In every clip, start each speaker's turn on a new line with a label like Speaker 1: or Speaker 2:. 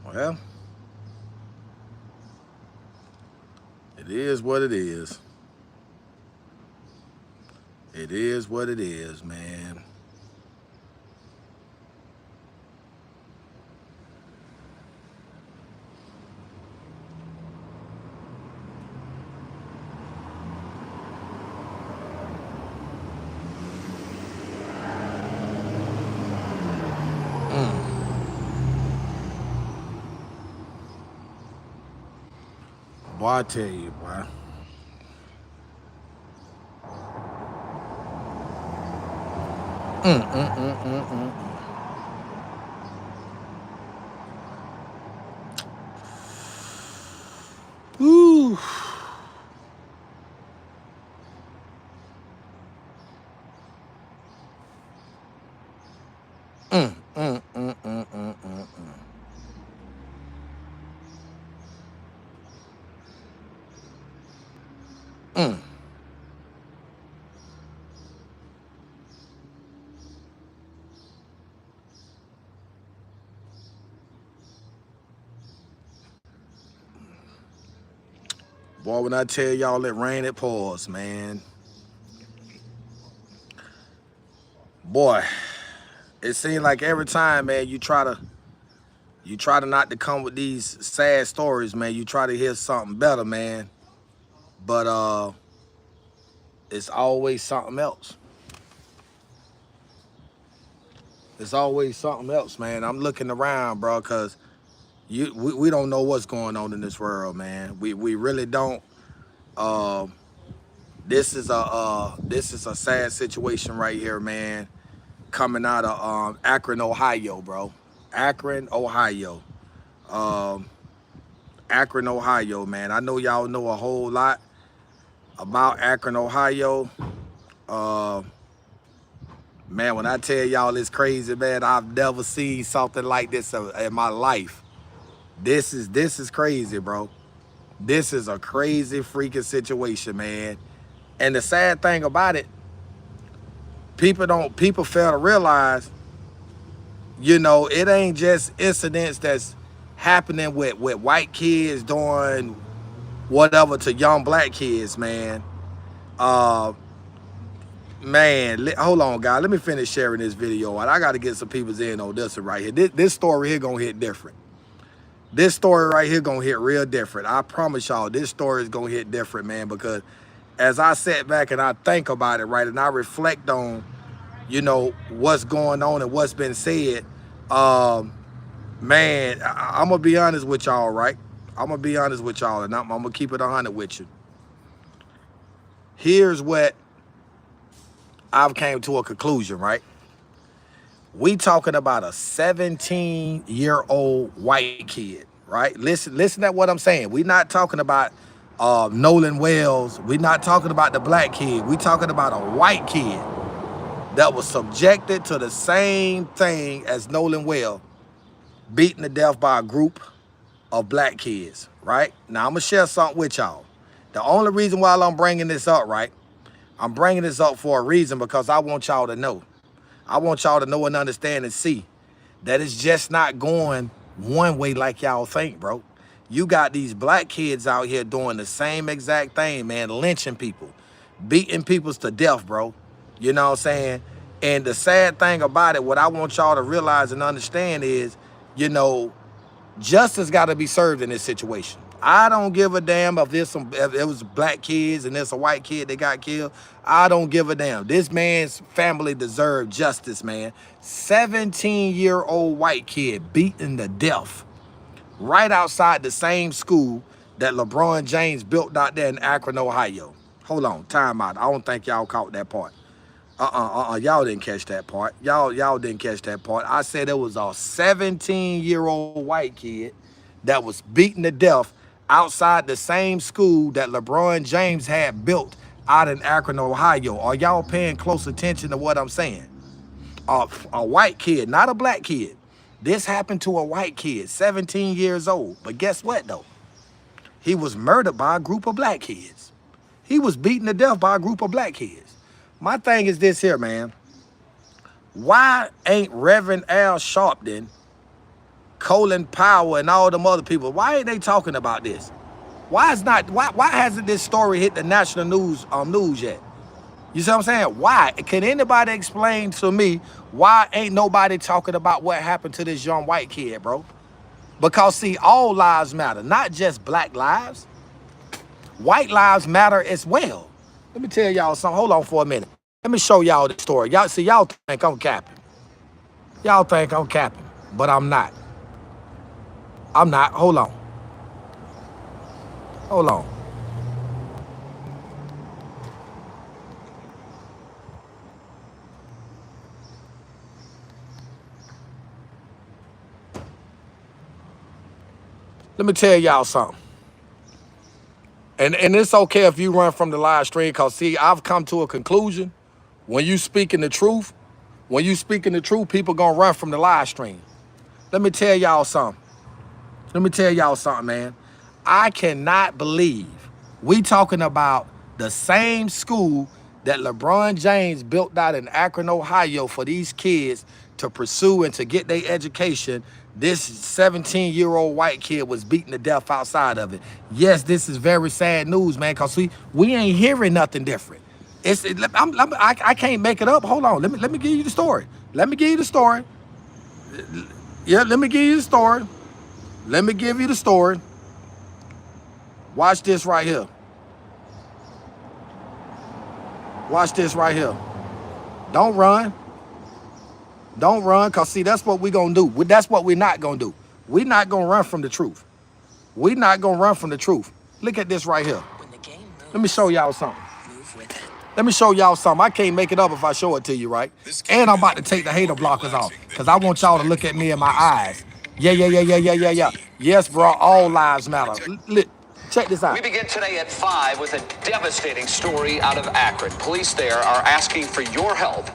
Speaker 1: Well, it is what it is. It is what it is, man. Mm. Boy, I tell you, boy. Mm. Ooh. Mm. Mm. Boy, when I tell y'all it rain, it pours, man. Boy, it seems like every time, man, you try to not to come with these sad stories, man. You try to hear something better, man. But it's always something else. It's always something else, man. I'm looking around, bro, cause we don't know what's going on in this world, man. We really don't. Um, this is a sad situation right here, man. Coming out of Akron, Ohio, bro. Akron, Ohio. Um, Akron, Ohio, man. I know y'all know a whole lot about Akron, Ohio. Uh, Man, when I tell y'all it's crazy, man, I've never seen something like this in my life. This is crazy, bro. This is a crazy freaking situation, man. And the sad thing about it, people fail to realize, it ain't just incidents that's happening with white kids doing whatever to young black kids, man. Uh Man, hold on, guys. Let me finish sharing this video. And I got to get some people's in on this one right here. This story here gonna hit different. This story right here gonna hit real different. I promise y'all, this story is gonna hit different, man. Because as I sit back and I think about it, right, and I reflect on, what's going on and what's been said, um, man, I'm gonna be honest with y'all, right? I'm gonna be honest with y'all, and I'm gonna keep it 100 with you. Here's what I've came to a conclusion, right? We talking about a 17-year-old white kid, right? Listen at what I'm saying. We not talking about Nolan Wells. We not talking about the black kid. We talking about a white kid that was subjected to the same thing as Nolan Wells, beaten to death by a group of black kids, right? Now I'm gonna share something with y'all. The only reason why I'm bringing this up, right? I'm bringing this up for a reason because I want y'all to know. I want y'all to know and understand and see that it's just not going one way like y'all think, bro. You got these black kids out here doing the same exact thing, man, lynching people, beating people to death, bro. You know what I'm saying? And the sad thing about it, what I want y'all to realize and understand is, you know, justice got to be served in this situation. I don't give a damn if it was black kids and there's a white kid that got killed. I don't give a damn. This man's family deserved justice, man. 17-year-old white kid beaten to death right outside the same school that LeBron James built out there in Akron, Ohio. Hold on, time out. I don't think y'all caught that part. Y'all didn't catch that part. Y'all didn't catch that part. I said it was a 17-year-old white kid that was beaten to death outside the same school that LeBron James had built out in Akron, Ohio. Are y'all paying close attention to what I'm saying? A white kid, not a black kid. This happened to a white kid, 17 years old. But guess what, though? He was murdered by a group of black kids. He was beaten to death by a group of black kids. My thing is this here, man. Why ain't Reverend Al Sharpton Colin Powell and all them other people. Why ain't they talking about this? Why hasn't this story hit the national news yet? You see what I'm saying? Why? Can anybody explain to me why ain't nobody talking about what happened to this young white kid, bro? Because see, all lives matter, not just black lives. White lives matter as well. Let me tell y'all something. Hold on for a minute. Let me show y'all the story. Y'all see, y'all think I'm capping. Y'all think I'm capping, but I'm not. I'm not. Hold on. Hold on. Let me tell y'all something. And it's okay if you run from the live stream, because see, I've come to a conclusion. When you speaking the truth, people gonna run from the live stream. Let me tell y'all something. Man. I cannot believe we talking about the same school that LeBron James built out in Akron, Ohio for these kids to pursue and to get their education. This 17-year-old white kid was beaten to death outside of it. Yes, this is very sad news, man, because we ain't hearing nothing different. I can't make it up. Hold on. Let me give you the story. Yeah, let me give you the story. Let me give you the story. Watch this right here. Don't run. Because see, that's what we're going to do. That's what we're not going to do. We're not going to run from the truth. Look at this right here. Let me show y'all something. I can't make it up if I show it to you, right? And I'm about to take the hater blockers off because I want y'all to look at me in my eyes. Yeah. Yes, bro, all lives matter. Check this out.
Speaker 2: We begin today at 5 with a devastating story out of Akron. Police there are asking for your help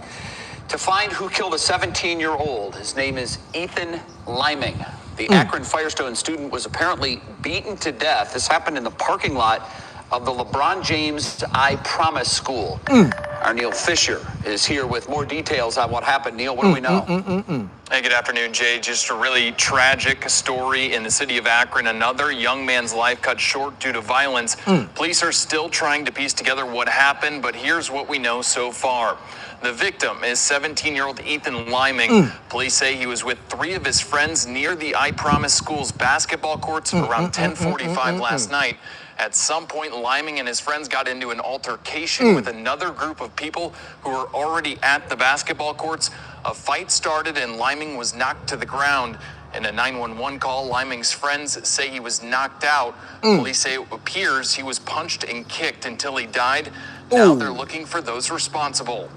Speaker 2: to find who killed a 17-year-old. His name is Ethan Liming. The Akron Firestone student was apparently beaten to death. This happened in the parking lot of the LeBron James I Promise School. Our Neil Fisher is here with more details on what happened. Neil, what do we know?
Speaker 3: Hey, good afternoon, Jay. Just a really tragic story in the city of Akron. Another young man's life cut short due to violence. Police are still trying to piece together what happened, but here's what we know so far. The victim is 17-year-old Ethan Liming. Police say he was with 3 of his friends near the I Promise School's basketball courts around 10:45 last night. At some point, Liming and his friends got into an altercation with another group of people who were already at the basketball courts. A fight started and Liming was knocked to the ground. In a 911 call, Liming's friends say he was knocked out. Police say it appears he was punched and kicked until he died. Now they're looking for those responsible.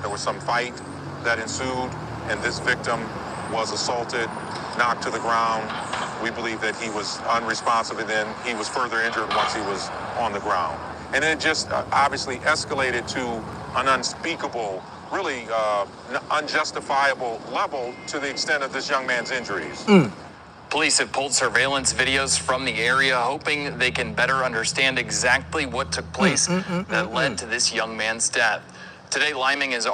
Speaker 4: There was some fight that ensued, and this victim was assaulted, knocked to the ground. We believe that he was unresponsive, and then he was further injured once he was on the ground. And then it just obviously escalated to an unspeakable, really unjustifiable level to the extent of this young man's injuries.
Speaker 3: Police have pulled surveillance videos from the area, hoping they can better understand exactly what took place that led to this young man's death. Today, Liming is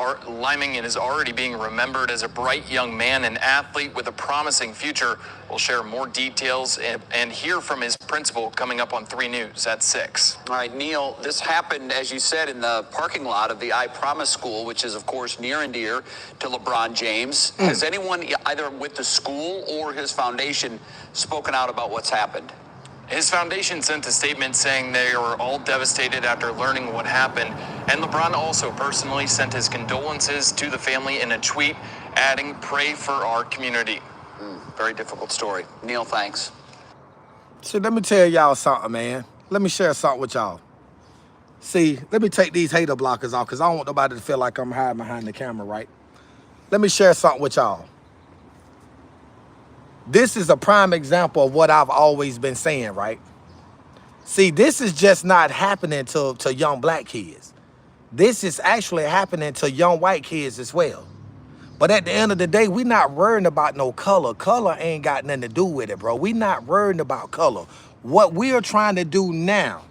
Speaker 3: already being remembered as a bright young man and athlete with a promising future. We'll share more details and hear from his principal coming up on 3 News at 6.
Speaker 2: All right, Neil, this happened, as you said, in the parking lot of the I Promise School, which is, of course, near and dear to LeBron James. Has anyone, either with the school or his foundation, spoken out about what's happened?
Speaker 3: His foundation sent a statement saying they were all devastated after learning what happened, and LeBron also personally sent his condolences to the family in a tweet, adding, "Pray for our community."
Speaker 2: Very difficult story. Neil, thanks.
Speaker 1: See, let me tell y'all something, man. Let me share something with y'all. See, let me take these hater blockers off because I don't want nobody to feel like I'm hiding behind the camera, right? Let me share something with y'all. This is a prime example of what I've always been saying, right? See, this is just not happening to young black kids. This is actually happening to young white kids as well. But at the end of the day, we're not worrying about no color. Color ain't got nothing to do with it, bro. We're not worrying about color. What we are trying to do now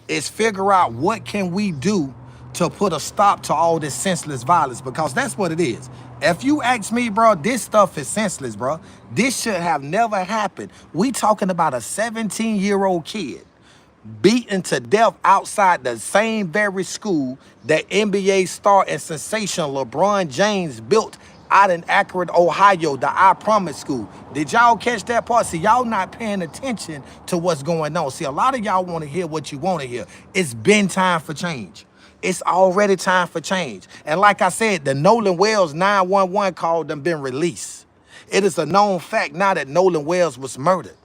Speaker 1: is figure out what can we do to put a stop to all this senseless violence, because that's what it is. If you ask me, bro, this stuff is senseless, bro. This should have never happened. We talking about a 17-year-old kid beaten to death outside the same very school that NBA star and sensation LeBron James built out in Akron, Ohio, the I Promise School. Did y'all catch that part? See, y'all not paying attention to what's going on. See, a lot of y'all want to hear what you want to hear. It's been time for change. It's already time for change. And like I said, the Nolan Wells 911 call done been released. It is a known fact now that Nolan Wells was murdered.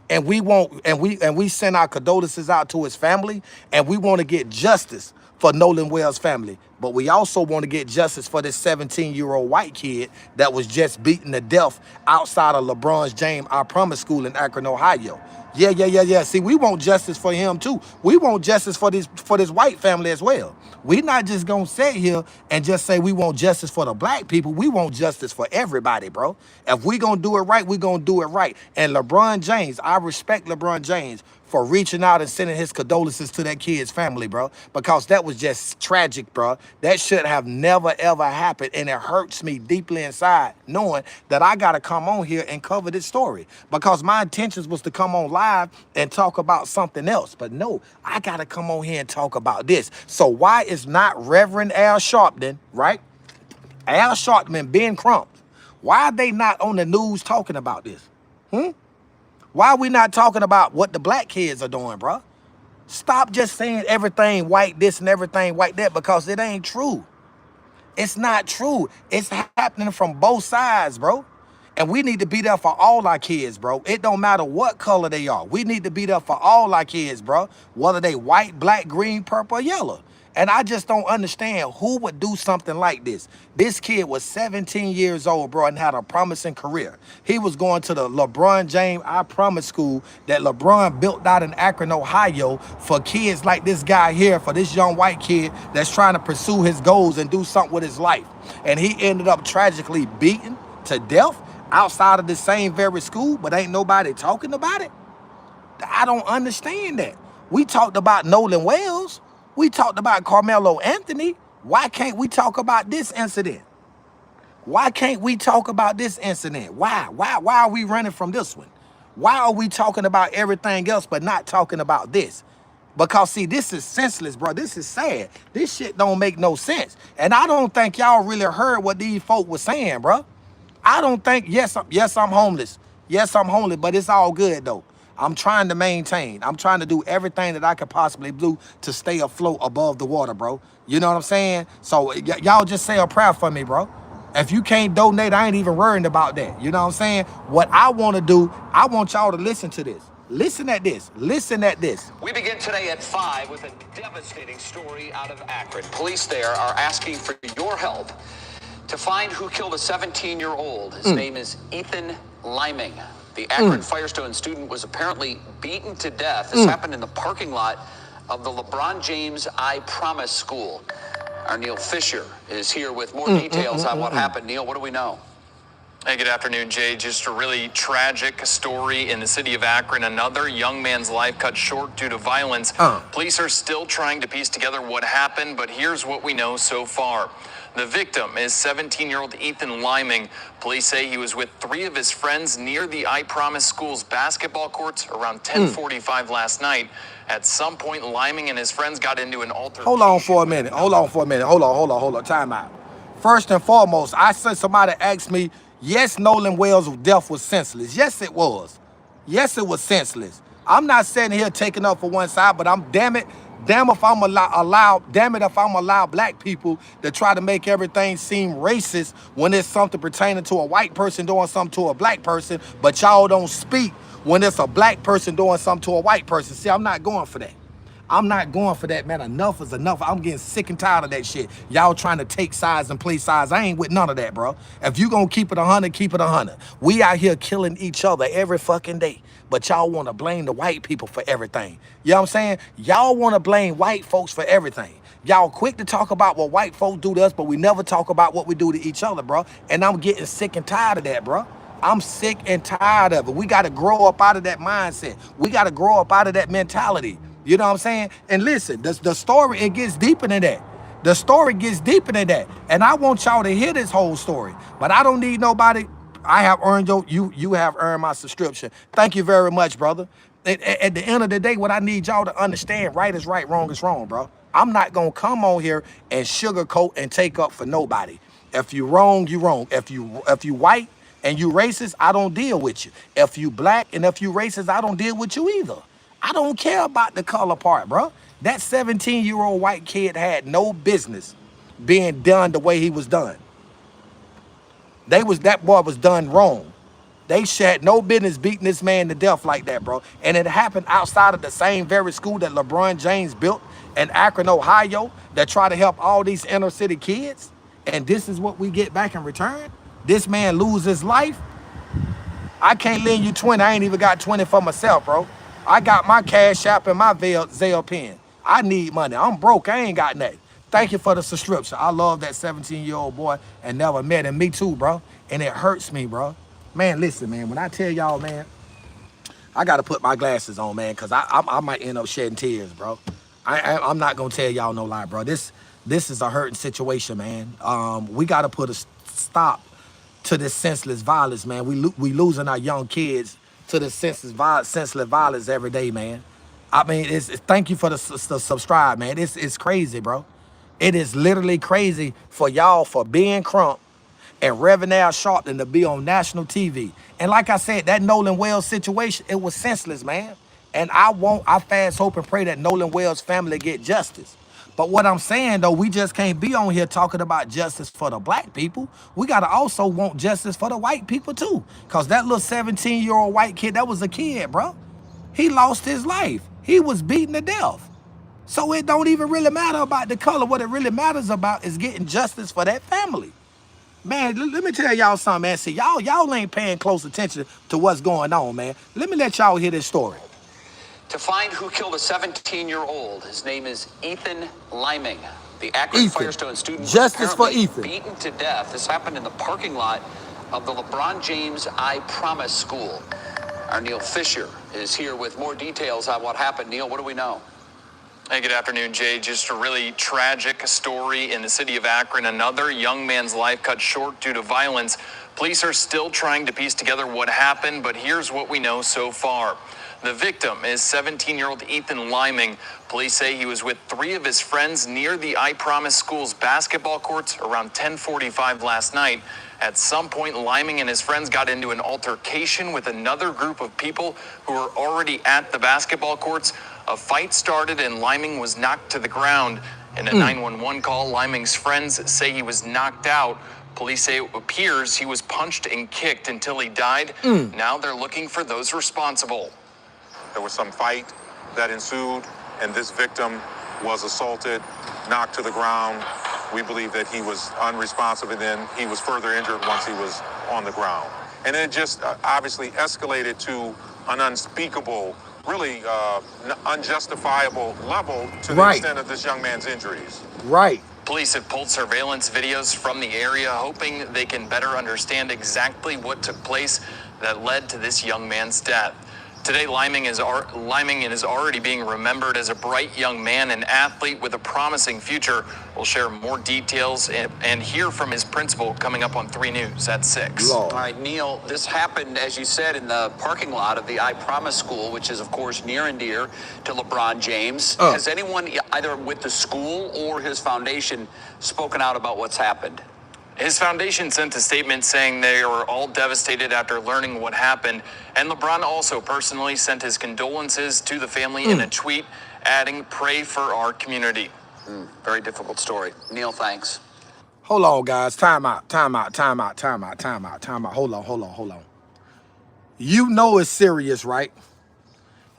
Speaker 1: And we send our condolences out to his family, and we want to get justice for Nolan Wells' family. But we also want to get justice for this 17-year-old white kid that was just beaten to death outside of LeBron James I Promise School in Akron, Ohio. Yeah. See, we want justice for him too. We want justice for this white family as well. We not just gonna sit here and just say we want justice for the black people. We want justice for everybody, bro. If we gonna do it right, we gonna do it right. And LeBron James, I respect LeBron James for reaching out and sending his condolences to that kid's family, bro, because that was just tragic, bro. That should have never, ever happened, and it hurts me deeply inside knowing that I got to come on here and cover this story because my intentions was to come on live and talk about something else, but no, I got to come on here and talk about this. So why is not Reverend Al Sharpton, right? Al Sharpton, Ben Crump, why are they not on the news talking about this? Why are we not talking about what the black kids are doing, bro? Stop just saying everything white this and everything white that because it ain't true. It's not true. It's happening from both sides, bro. And we need to be there for all our kids, bro. It don't matter what color they are. We need to be there for all our kids, bro. Whether they white, black, green, purple, or yellow. And I just don't understand who would do something like this. This kid was 17 years old, bro, and had a promising career. He was going to the LeBron James I Promise School that LeBron built out in Akron, Ohio for kids like this guy here, for this young white kid that's trying to pursue his goals and do something with his life. And he ended up tragically beaten to death outside of the same very school, but ain't nobody talking about it. I don't understand that. We talked about Nolan Wells. We talked about Carmelo Anthony. Why can't we talk about this incident? Why can't we talk about this incident? Why are we running from this one? Why are we talking about everything else but not talking about this? Because see, this is senseless, bro. This is sad. This shit don't make no sense. And I don't think y'all really heard what these folk was saying, bro. I don't think, yes, I'm homeless. Yes, I'm homeless, but it's all good though. I'm trying to maintain. I'm trying to do everything that I could possibly do to stay afloat above the water, bro. You know what I'm saying? So y'all just say a prayer for me, bro. If you can't donate, I ain't even worrying about that. You know what I'm saying? What I want to do, I want y'all to listen to this. Listen at this. Listen at this.
Speaker 2: We begin today at 5 with a devastating story out of Akron. Police there are asking for your help to find who killed a 17-year-old. His name is Ethan Liming. The Akron Firestone student was apparently beaten to death. This happened in the parking lot of the LeBron James I Promise School. Our Neil Fisher is here with more details on what happened. Neil, what do we know?
Speaker 3: Hey, good afternoon, Jay. Just a really tragic story in the city of Akron. Another young man's life cut short due to violence. Police are still trying to piece together what happened, but here's what we know so far. The victim is 17-year-old Ethan Liming. Police say he was with 3 of his friends near the I Promise School's basketball courts around 10:45 last night. At some point, Liming and his friends got into an altercation.
Speaker 1: Hold on for a minute. Hold on. Time out. First and foremost, I said somebody asked me, yes, Nolan Wells' death was senseless. Yes, it was. Yes, it was senseless. I'm not sitting here taking up for one side, but damn it if I'm allow black people to try to make everything seem racist when it's something pertaining to a white person doing something to a black person, but y'all don't speak when it's a black person doing something to a white person. See, I'm not going for that. I'm not going for that, man. Enough is enough. I'm getting sick and tired of that shit. Y'all trying to take sides and play sides. I ain't with none of that, bro. If you gonna keep it 100, keep it 100. We out here killing each other every fucking day. But y'all want to blame the white people for everything. You know what I'm saying? Y'all want to blame white folks for everything. Y'all quick to talk about what white folks do to us, but we never talk about what we do to each other, bro. And I'm getting sick and tired of that, bro. I'm sick and tired of it. We got to grow up out of that mindset. We got to grow up out of that mentality. You know what I'm saying? And listen, the story, it gets deeper than that. The story gets deeper than that. And I want y'all to hear this whole story. But I don't need nobody. I have earned you have earned my subscription. Thank you very much, brother. At the end of the day, what I need y'all to understand, right is right, wrong is wrong, bro. I'm not gonna come on here and sugarcoat and take up for nobody. If you wrong, you wrong. If you white and you racist, I don't deal with you. If you black and if you racist, I don't deal with you either. I don't care about the color part, bro. That 17-year-old white kid had no business being done the way he was done. That boy was done wrong. They had no business beating this man to death like that, bro. And it happened outside of the same very school that LeBron James built in Akron, Ohio, that try to help all these inner city kids. And this is what we get back in return. This man lose his life. I can't lend you 20. I ain't even got 20 for myself, bro. I got my Cash App and my Zelle pen. I need money. I'm broke. I ain't got nothing. Thank you for the subscription. I love that 17-year-old boy and never met him. Me too, bro. And it hurts me, bro. Man, listen, man. When I tell y'all, man, I got to put my glasses on, man, because I might end up shedding tears, bro. I'm not going to tell y'all no lie, bro. This is a hurting situation, man. We got to put a stop to this senseless violence, man. We losing our young kids to this senseless violence every day, man. I mean, thank you for the subscribe, man. It's crazy, bro. It is literally crazy for y'all for being Crump and Reverend Al Sharpton to be on national TV. And like I said, that Nolan Wells situation, it was senseless, man. And I fast hope and pray that Nolan Wells' family get justice. But what I'm saying, though, we just can't be on here talking about justice for the black people. We got to also want justice for the white people, too. Because that little 17-year-old white kid, that was a kid, bro. He lost his life. He was beaten to death. So it don't even really matter about the color. What it really matters about is getting justice for that family. Man, let me tell y'all something, man. See, y'all ain't paying close attention to what's going on, man. Let me let y'all hear this story.
Speaker 2: To find who killed a 17-year-old, his name is Ethan Liming. The Akron Firestone student
Speaker 1: Justice for
Speaker 2: was
Speaker 1: Ethan.
Speaker 2: beaten to death. This happened in the parking lot of the LeBron James I Promise School. Our Neil Fisher is here with more details on what happened. Neil, what do we know?
Speaker 3: Hey, good afternoon, Jay. Just a really tragic story in the city of Akron. Another young man's life cut short due to violence. Police are still trying to piece together what happened, but here's what we know so far. The victim is 17-year-old Ethan Liming. Police say he was with 3 of his friends near the I Promise School's basketball courts around 10:45 last night. At some point, Liming and his friends got into an altercation with another group of people who were already at the basketball courts. A fight started and Liming was knocked to the ground. In a 911 call, Liming's friends say he was knocked out. Police say it appears he was punched and kicked until he died. Now they're looking for those responsible.
Speaker 4: There was some fight that ensued, and this victim was assaulted, knocked to the ground. We believe that he was unresponsive, and then he was further injured once he was on the ground. And it just obviously escalated to an unspeakable, really unjustifiable level to the extent of this young man's injuries.
Speaker 1: Right.
Speaker 3: Police have pulled surveillance videos from the area, hoping they can better understand exactly what took place that led to this young man's death. Today, Liming is already being remembered as a bright young man, an athlete with a promising future. We'll share more details and hear from his principal coming up on 3 News at 6.
Speaker 2: All right, Neil, this happened, as you said, in the parking lot of the I Promise School, which is, of course, near and dear to LeBron James. Has anyone, either with the school or his foundation, spoken out about what's happened?
Speaker 3: His foundation sent a statement saying they were all devastated after learning what happened. And LeBron also personally sent his condolences to the family in a tweet, adding, "Pray for our community."
Speaker 2: Very difficult story. Neil, thanks.
Speaker 1: Hold on, guys. Time out. Hold on. You know it's serious, right?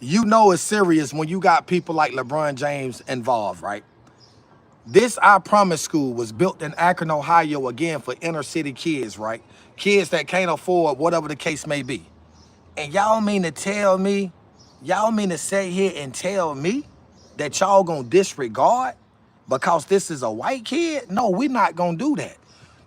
Speaker 1: You know it's serious when you got people like LeBron James involved, right? This I Promise School was built in Akron, Ohio, again, for inner city kids, right? Kids that can't afford whatever the case may be. And y'all mean to tell me, y'all mean to sit here and tell me that y'all gonna disregard because this is a white kid? No, we're not gonna do that.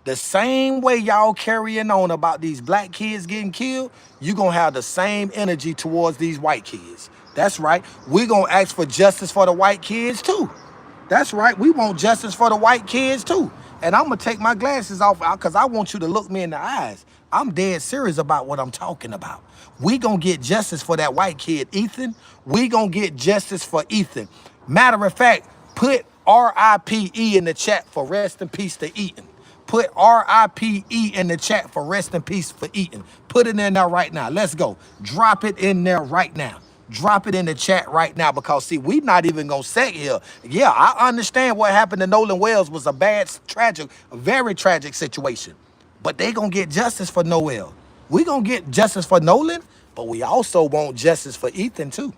Speaker 1: The same way y'all carrying on about these black kids getting killed, you gonna have the same energy towards these white kids. That's right. We're gonna ask for justice for the white kids too. That's right. We want justice for the white kids too. And I'm going to take my glasses off because I want you to look me in the eyes. I'm dead serious about what I'm talking about. We going to get justice for that white kid, Ethan. We going to get justice for Ethan. Matter of fact, put R.I.P.E. in the chat for rest in peace to Ethan. Put R.I.P.E. in the chat for rest in peace for Ethan. Put it in there right now. Let's go. Drop it in there right now. Drop it in the chat right now because, see, we not even going to sit here. Yeah, I understand what happened to Nolan Wells was a bad, tragic, a very tragic situation. But they going to get justice for Noel. We going to get justice for Nolan, but we also want justice for Ethan, too.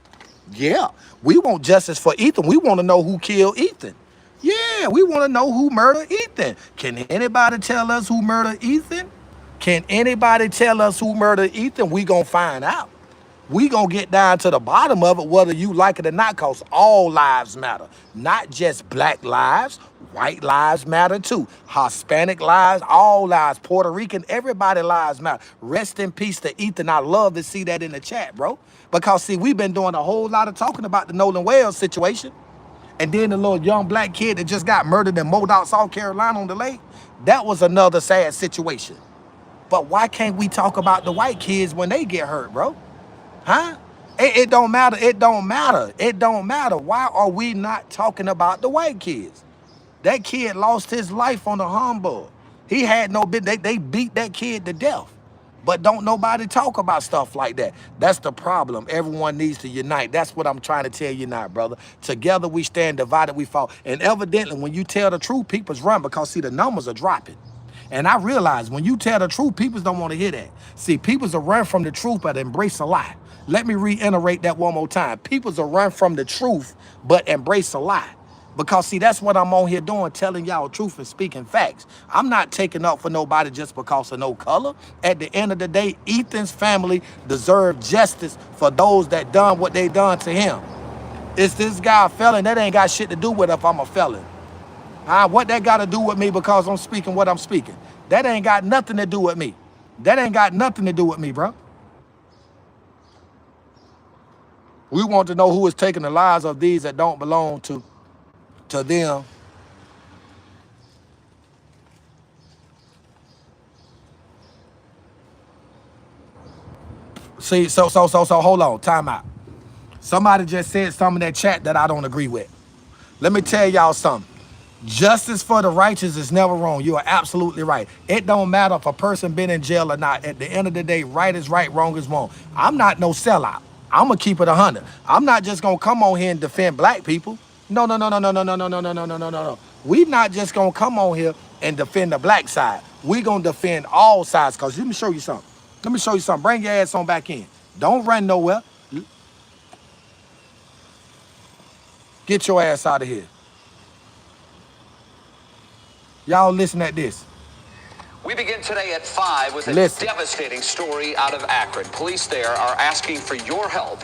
Speaker 1: Yeah, we want justice for Ethan. We want to know who killed Ethan. Yeah, we want to know who murdered Ethan. Can anybody tell us who murdered Ethan? Can anybody tell us who murdered Ethan? We going to find out. We gonna get down to the bottom of it, whether you like it or not, because all lives matter. Not just black lives, white lives matter too. Hispanic lives, all lives, Puerto Rican, everybody lives matter. Rest in peace to Ethan. I love to see that in the chat, bro. Because see, we've been doing a whole lot of talking about the Nolan Wells situation. And then the little young black kid that just got murdered in Modoc, South Carolina on the lake. That was another sad situation. But why can't we talk about the white kids when they get hurt, bro? Huh? It don't matter. It don't matter. It don't matter. Why are we not talking about the white kids? That kid lost his life on the humbug. He had no bit. They beat that kid to death. But don't nobody talk about stuff like that. That's the problem. Everyone needs to unite. That's what I'm trying to tell you now, brother. Together we stand, divided we fall. And evidently, when you tell the truth, people's run because, see, the numbers are dropping. And I realize when you tell the truth, people don't want to hear that. See, people's will run from the truth but embrace a lie. Let me reiterate that one more time. People's will run from the truth but embrace a lie. Because, see, that's what I'm on here doing, telling y'all truth and speaking facts. I'm not taking up for nobody just because of no color. At the end of the day, Ethan's family deserve justice for those that done what they done to him. Is this guy a felon? That ain't got shit to do with if I'm a felon. What that got to do with me because I'm speaking what I'm speaking? That ain't got nothing to do with me. That ain't got nothing to do with me, bro. We want to know who is taking the lives of these that don't belong to them. See, so hold on, time out. Somebody just said something in that chat that I don't agree with. Let me tell y'all something. Justice for the righteous is never wrong. You are absolutely right. It don't matter if a person been in jail or not. At the end of the day, right is right, wrong is wrong. I'm not no sellout. I'm gonna keep it 100. I'm not just gonna come on here and defend black people. No. We not just gonna come on here and defend the black side. We gonna defend all sides. Cause let me show you something. Let me show you something. Bring your ass on back in. Don't run nowhere. Get your ass out of here. Y'all listen at this.
Speaker 2: We begin today at 5 with a devastating story out of Akron. Police there are asking for your help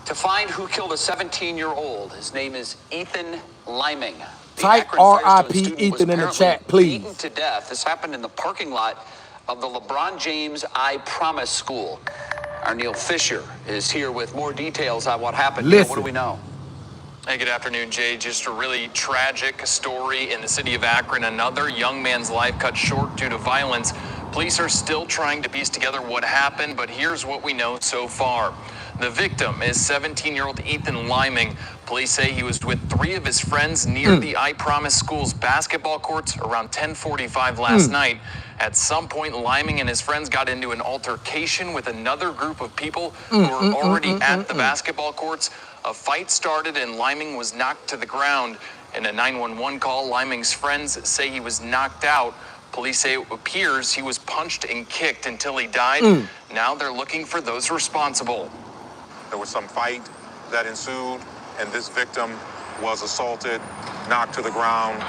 Speaker 2: to find who killed a 17-year-old. His name is Ethan Liming.
Speaker 1: Type R.I.P. Ethan in the chat, please.
Speaker 2: Beaten to death. This happened in the parking lot of the LeBron James I Promise School. Our Neil Fisher is here with more details on what happened. Neil, what do we know?
Speaker 3: Hey, good afternoon, Jay. Just a really tragic story in the city of Akron. Another young man's life cut short due to violence. Police are still trying to piece together what happened, but here's what we know so far. The victim is 17-year-old Ethan Liming. Police say he was with 3 of his friends near the I Promise School's basketball courts around 10:45 last night. At some point, Liming and his friends got into an altercation with another group of people who were already at the basketball courts. A fight started and Liming was knocked to the ground. In a 911 call, Liming's friends say he was knocked out. Police say it appears he was punched and kicked until he died. Now they're looking for those responsible.
Speaker 4: There was some fight that ensued, and this victim was assaulted, knocked to the ground.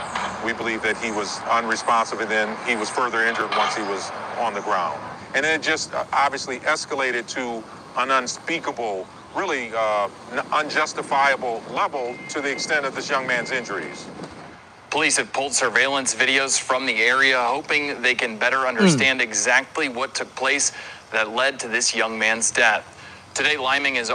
Speaker 4: We believe that he was unresponsive, and then he was further injured once he was on the ground. And it just obviously escalated to an unspeakable, really unjustifiable level to the extent of this young man's injuries.
Speaker 3: Police have pulled surveillance videos from the area, hoping they can better understand exactly what took place that led to this young man's death. Today, Liming is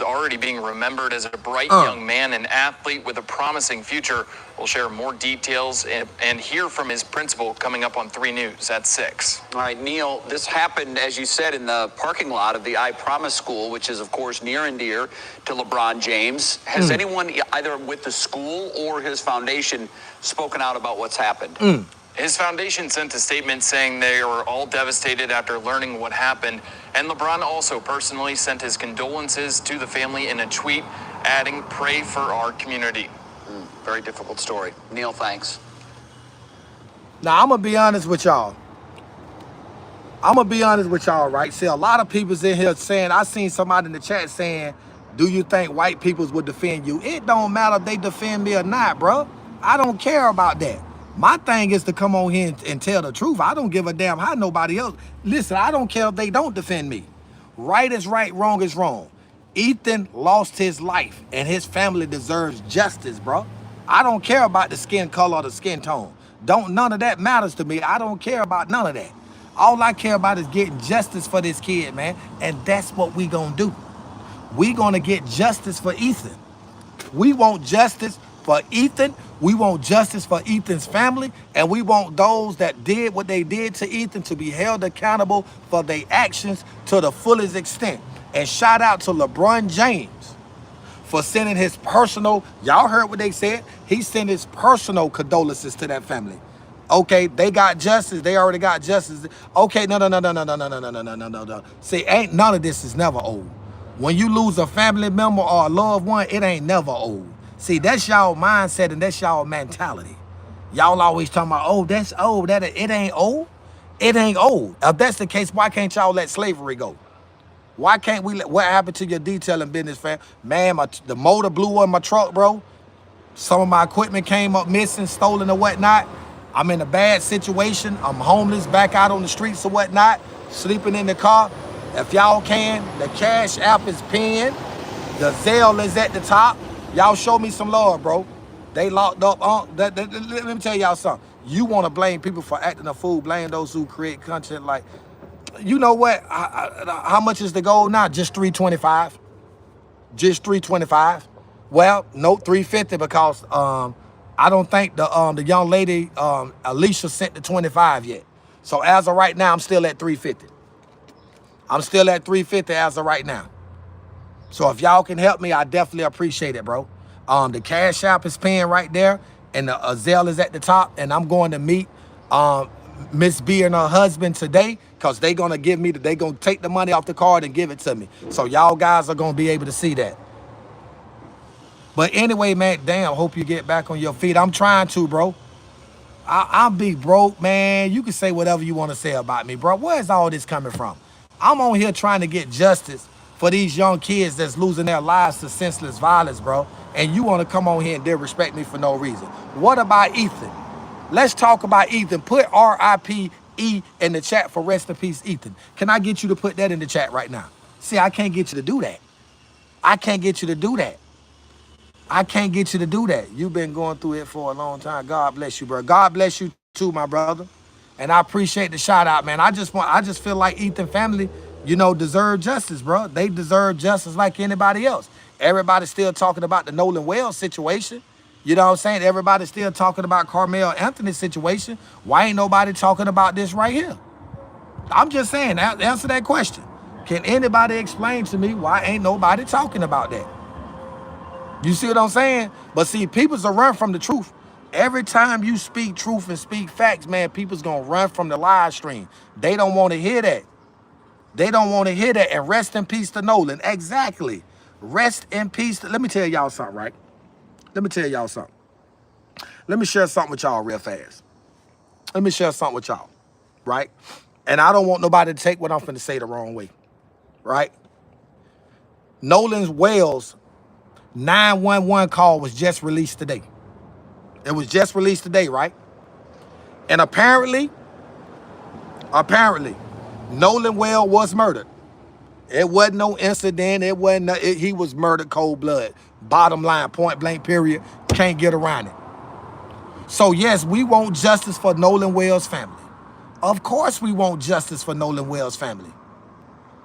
Speaker 3: already being remembered as a bright young man and athlete with a promising future. We'll share more details and hear from his principal coming up on 3 News at 6.
Speaker 2: All right, Neil, this happened, as you said, in the parking lot of the I Promise School, which is, of course, near and dear to LeBron James. Has anyone, either with the school or his foundation, spoken out about what's happened?
Speaker 3: His foundation sent a statement saying they were all devastated after learning what happened, and LeBron also personally sent his condolences to the family in a tweet, adding, "Pray for our community."
Speaker 2: Very difficult story. Neil, thanks.
Speaker 1: Now, I'm going to be honest with y'all. Right? See, a lot of people's in here saying, I seen somebody in the chat saying, do you think white peoples would defend you? It don't matter if they defend me or not, bro. I don't care about that. My thing is to come on here and tell the truth. I don't give a damn how nobody else. Listen, I don't care if they don't defend me. Right is right, wrong is wrong. Ethan lost his life and his family deserves justice, bro. I don't care about the skin color or the skin tone. None of that matters to me. I don't care about none of that. All I care about is getting justice for this kid, man. And that's what we gonna do. We gonna get justice for Ethan. We want justice for Ethan. We want justice for Ethan's family. And we want those that did what they did to Ethan to be held accountable for their actions to the fullest extent. And shout out to LeBron James for sending his personal, y'all heard what they said, he sent his personal condolences to that family. Okay, they got justice, they already got justice. Okay, no. See, ain't none of this is never old. When you lose a family member or a loved one, it ain't never old. See, that's y'all mindset and that's y'all mentality. Y'all always talking about, oh, that's old, it ain't old. It ain't old. If that's the case, why can't y'all let slavery go? Why can't we what happened to your detailing business, fam? Man, the motor blew on my truck, bro. Some of my equipment came up missing, stolen or whatnot. I'm in a bad situation. I'm homeless, back out on the streets or whatnot, sleeping in the car. If y'all can, the Cash App is pinned. The Zelle is at the top. Y'all show me some love, bro. They locked up. Let me tell y'all something. You want to blame people for acting a fool, blame those who create content like, you know what? How much is the gold now? Just $325. Just $325. Well, no, $350 because I don't think the young lady Alicia sent the 25 yet. So as of right now, I'm still at $350. I'm still at $350 as of right now. So if y'all can help me, I definitely appreciate it, bro. The Cash App is paying right there, and the Zelle is at the top. And I'm going to meet Miss B and her husband today, because they gonna take the money off the card and give it to me. So y'all guys are gonna be able to see that. But anyway, man, damn, hope you get back on your feet. I'm trying to, bro. I'll be broke, man. You can say whatever you want to say about me, bro. Where's all this coming from? I'm on here trying to get justice for these young kids that's losing their lives to senseless violence, bro. And you want to come on here and disrespect me for no reason. What about Ethan? Let's talk about Ethan. Put R.I.P.E. in the chat for rest in peace, Ethan. Can I get you to put that in the chat right now? See, I can't get you to do that. I can't get you to do that. I can't get you to do that. You've been going through it for a long time. God bless you, bro. God bless you too, my brother. And I appreciate the shout out, man. I just feel like Ethan family, deserve justice, bro. They deserve justice like anybody else. Everybody's still talking about the Nolan Wells situation. You know what I'm saying? Everybody's still talking about Carmel Anthony's situation. Why ain't nobody talking about this right here? I'm just saying, answer that question. Can anybody explain to me why ain't nobody talking about that? You see what I'm saying? But see, people's a run from the truth. Every time you speak truth and speak facts, man, people's gonna run from the live stream. They don't want to hear that. They don't want to hear that. And rest in peace to Nolan. Exactly. Rest in peace. Let me tell y'all something, right? Let me tell y'all something. Let me share something with y'all real fast. Let me share something with y'all, right? And I don't want nobody to take what I'm finna say the wrong way, right? Nolan Wells' 911 call was just released today. It was just released today, right? And apparently, Nolan Wells was murdered. It wasn't no incident. He was murdered cold blood. Bottom line, point blank, period. Can't get around it. So yes, we want justice for Nolan Wells' family. Of course we want justice for Nolan Wells' family.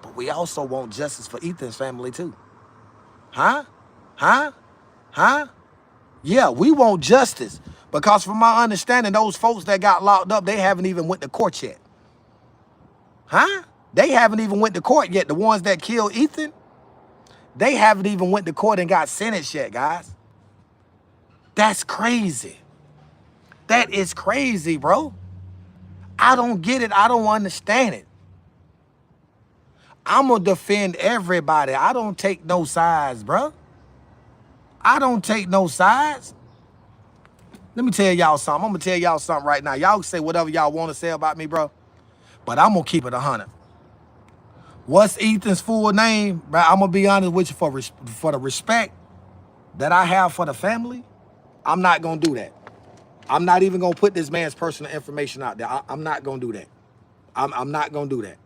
Speaker 1: But we also want justice for Ethan's family too. Huh? Huh? Huh? Yeah, we want justice. Because from my understanding, those folks that got locked up, they haven't even went to court yet. Huh? They haven't even went to court yet. The ones that killed Ethan, they haven't even went to court and got sentenced yet, guys. That's crazy. That is crazy, bro. I don't get it. I don't understand it. I'm going to defend everybody. I don't take no sides, bro. I don't take no sides. Let me tell y'all something. I'm going to tell y'all something right now. Y'all can say whatever y'all want to say about me, bro. But I'm going to keep it 100. What's Ethan's full name? Bro, I'm going to be honest with you, for the respect that I have for the family, I'm not going to do that. I'm not even going to put this man's personal information out there. I'm not going to do that. I'm not going to do that.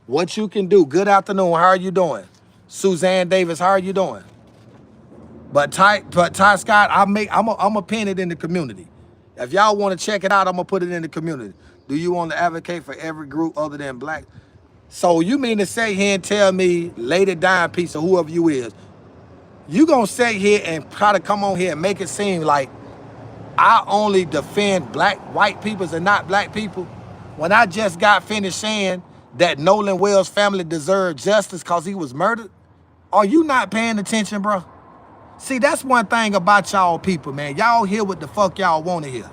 Speaker 1: What you can do, good afternoon, how are you doing? Suzanne Davis, how are you doing? But Ty Scott, I'm gonna pin it in the community. If y'all want to check it out, I'm gonna put it in the community. Do you want to advocate for every group other than black? So you mean to say here and tell me, Lady Dime Piece or whoever you is, you gonna sit here and try to come on here and make it seem like I only defend white peoples and not black people, when I just got finished saying that Nolan Wells' family deserved justice because he was murdered? Are you not paying attention, bro? See, that's one thing about y'all people, man. Y'all hear what the fuck y'all want to hear.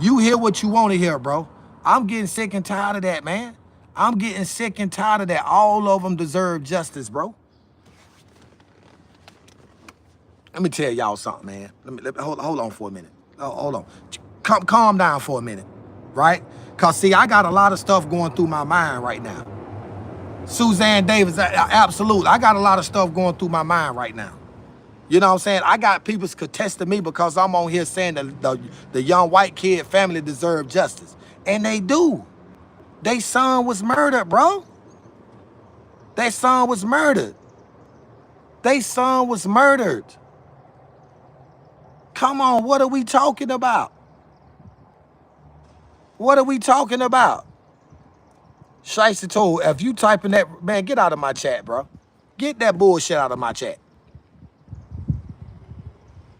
Speaker 1: You hear what you want to hear, bro. I'm getting sick and tired of that, man. I'm getting sick and tired of that. All of them deserve justice, bro. Let me tell y'all something, man. Hold on for a minute. Hold on. Calm down for a minute, right? Because, see, I got a lot of stuff going through my mind right now. Suzanne Davis, absolutely. I got a lot of stuff going through my mind right now. You know what I'm saying? I got people contesting me because I'm on here saying that the young white kid family deserve justice. And they do. Their son was murdered, bro. Their son was murdered. Their son was murdered. Come on, what are we talking about? What are we talking about? Shiesty told, if you typing that, man, get out of my chat, bro. Get that bullshit out of my chat.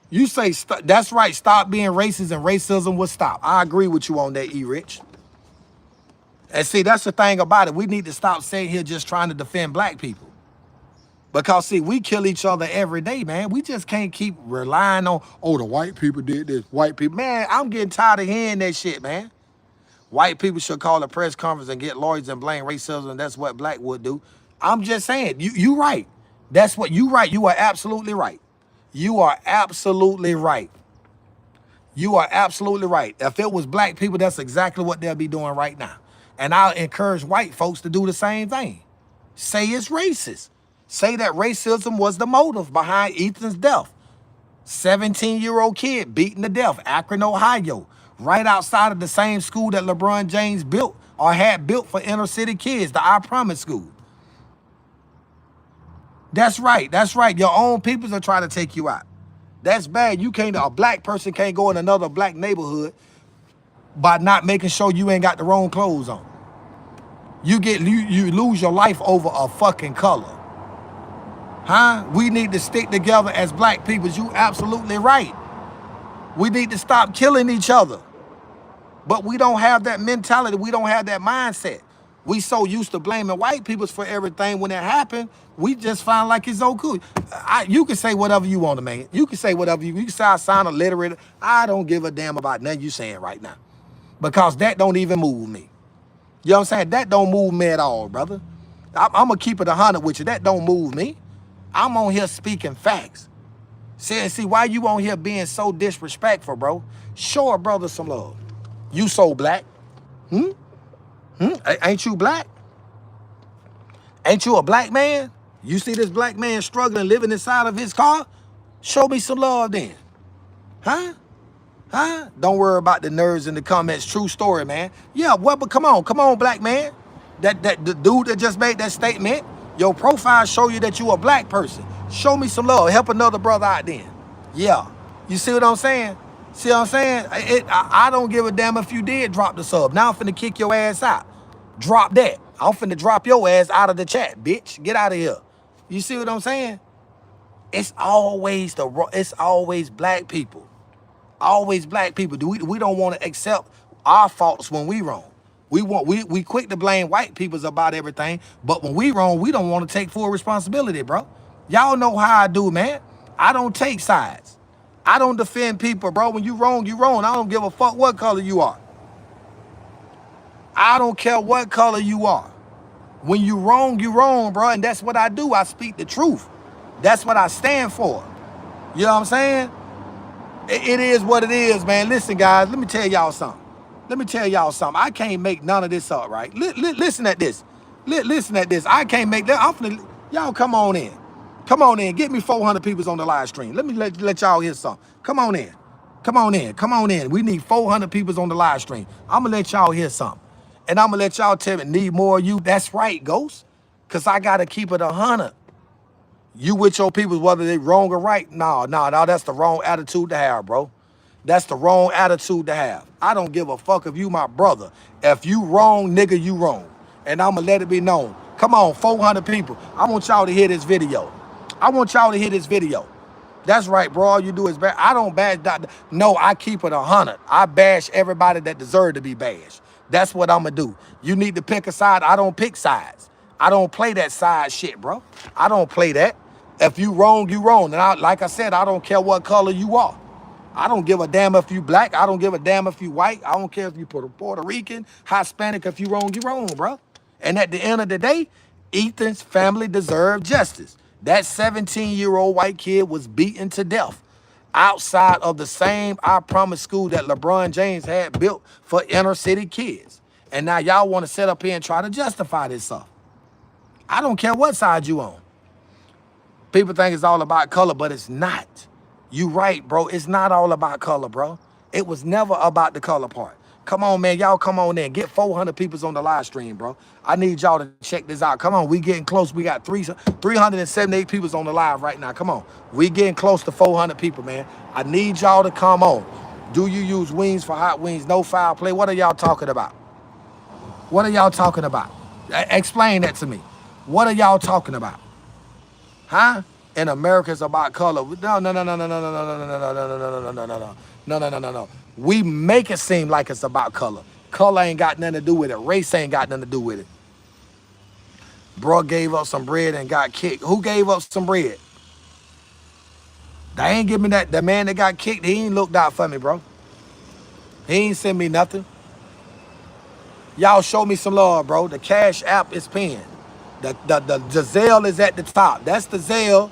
Speaker 1: You say, that's right, stop being racist and racism will stop. I agree with you on that, E-Rich. And see, that's the thing about it. We need to stop sitting here just trying to defend black people. Because, see, we kill each other every day, man. We just can't keep relying on, oh, the white people did this, white people. Man, I'm getting tired of hearing that shit, man. White people should call a press conference and get lawyers and blame racism. That's what black would do. I'm just saying, you right. That's what you right. You are absolutely right. You are absolutely right. You are absolutely right. If it was black people, that's exactly what they'll be doing right now. And I'll encourage white folks to do the same thing. Say it's racist. Say that racism was the motive behind Ethan's death. 17-year-old kid beaten to death, Akron, Ohio, right outside of the same school that LeBron James built or had built for inner city kids, the I Promise School. That's right. That's right. Your own peoples are trying to take you out. That's bad. A black person can't go in another black neighborhood by not making sure you ain't got the wrong clothes on. You lose your life over a fucking color. Huh? We need to stick together as black people. You absolutely right. We need to stop killing each other. But we don't have that mentality. We don't have that mindset. We so used to blaming white people for everything. When it happened, we just find like it's so cool. You can say whatever you want to, man. You can say whatever you can say I sound illiterate. I don't give a damn about nothing you saying right now. Because that don't even move me. You know what I'm saying? That don't move me at all, brother. I'm going to keep it 100 with you. That don't move me. I'm on here speaking facts. See, why you on here being so disrespectful, bro? Show a brother some love. You so black. Ain't you black? Ain't you a black man? You see this black man struggling, living inside of his car? Show me some love then. Huh? Don't worry about the nerds in the comments. True story, man. Yeah, well, but come on, black man. The dude that just made that statement, your profile show you that you a black person. Show me some love. Help another brother out then. Yeah. You see what I'm saying? See what I'm saying? I don't give a damn if you did drop the sub. Now I'm finna kick your ass out. Drop that. I'm finna drop your ass out of the chat, bitch. Get out of here. You see what I'm saying? It's always black people. Always black people. We don't want to accept our faults when we wrong. We quick to blame white peoples about everything, but when we wrong, we don't want to take full responsibility, bro. Y'all know how I do, man. I don't take sides. I don't defend people, bro. When you wrong, you wrong. I don't give a fuck what color you are. I don't care what color you are. When you wrong, bro. And that's what I do. I speak the truth. That's what I stand for. You know what I'm saying? It is what it is, man. Listen, guys, let me tell y'all something. I can't make none of this up, right? Listen at this. Listen at this. I can't make that. Y'all come on in. Come on in. Get me 400 people on the live stream. Let me let y'all hear something. Come on in. Come on in. Come on in. We need 400 people on the live stream. I'm going to let y'all hear something. And I'm going to let y'all tell me, need more of you. That's right, Ghost. Because I got to keep it 100. You with your people, whether they wrong or right. No, that's the wrong attitude to have, bro. That's the wrong attitude to have. I don't give a fuck if you my brother. If you wrong, nigga, you wrong. And I'ma let it be known. Come on, 400 people. I want y'all to hear this video. That's right, bro. All you do is bash. I don't bash. No, I keep it 100. I bash everybody that deserve to be bashed. That's what I'ma do. You need to pick a side. I don't pick sides. I don't play that side shit, bro. I don't play that. If you wrong, you wrong. And like I said, I don't care what color you are. I don't give a damn if you black. I don't give a damn if you white. I don't care if you Puerto Rican, Hispanic. If you wrong, bro. And at the end of the day, Ethan's family deserved justice. That 17-year-old white kid was beaten to death outside of the same I Promise school that LeBron James had built for inner city kids. And now y'all want to sit up here and try to justify this stuff. I don't care what side you on. People think it's all about color, but it's not. You right, bro. It's not all about color, bro. It was never about the color part. Come on, man. Y'all come on in. Get 400 people on the live stream, bro. I need y'all to check this out. Come on. We getting close. We got 378 people on the live right now. Come on. We getting close to 400 people, man. I need y'all to come on. Do you use wings for hot wings? No foul play. What are y'all talking about? What are y'all talking about? Explain that to me. What are y'all talking about? Huh? In America, it's about color. No. We make it seem like it's about color. Color ain't got nothing to do with it. Race ain't got nothing to do with it. Bro gave up some bread and got kicked. Who gave up some bread? They ain't give me that. The man that got kicked, he ain't looked out for me, bro. He ain't send me nothing. Y'all show me some love, bro. The Cash App is pinned. The Zelle is at the top. That's the Zelle.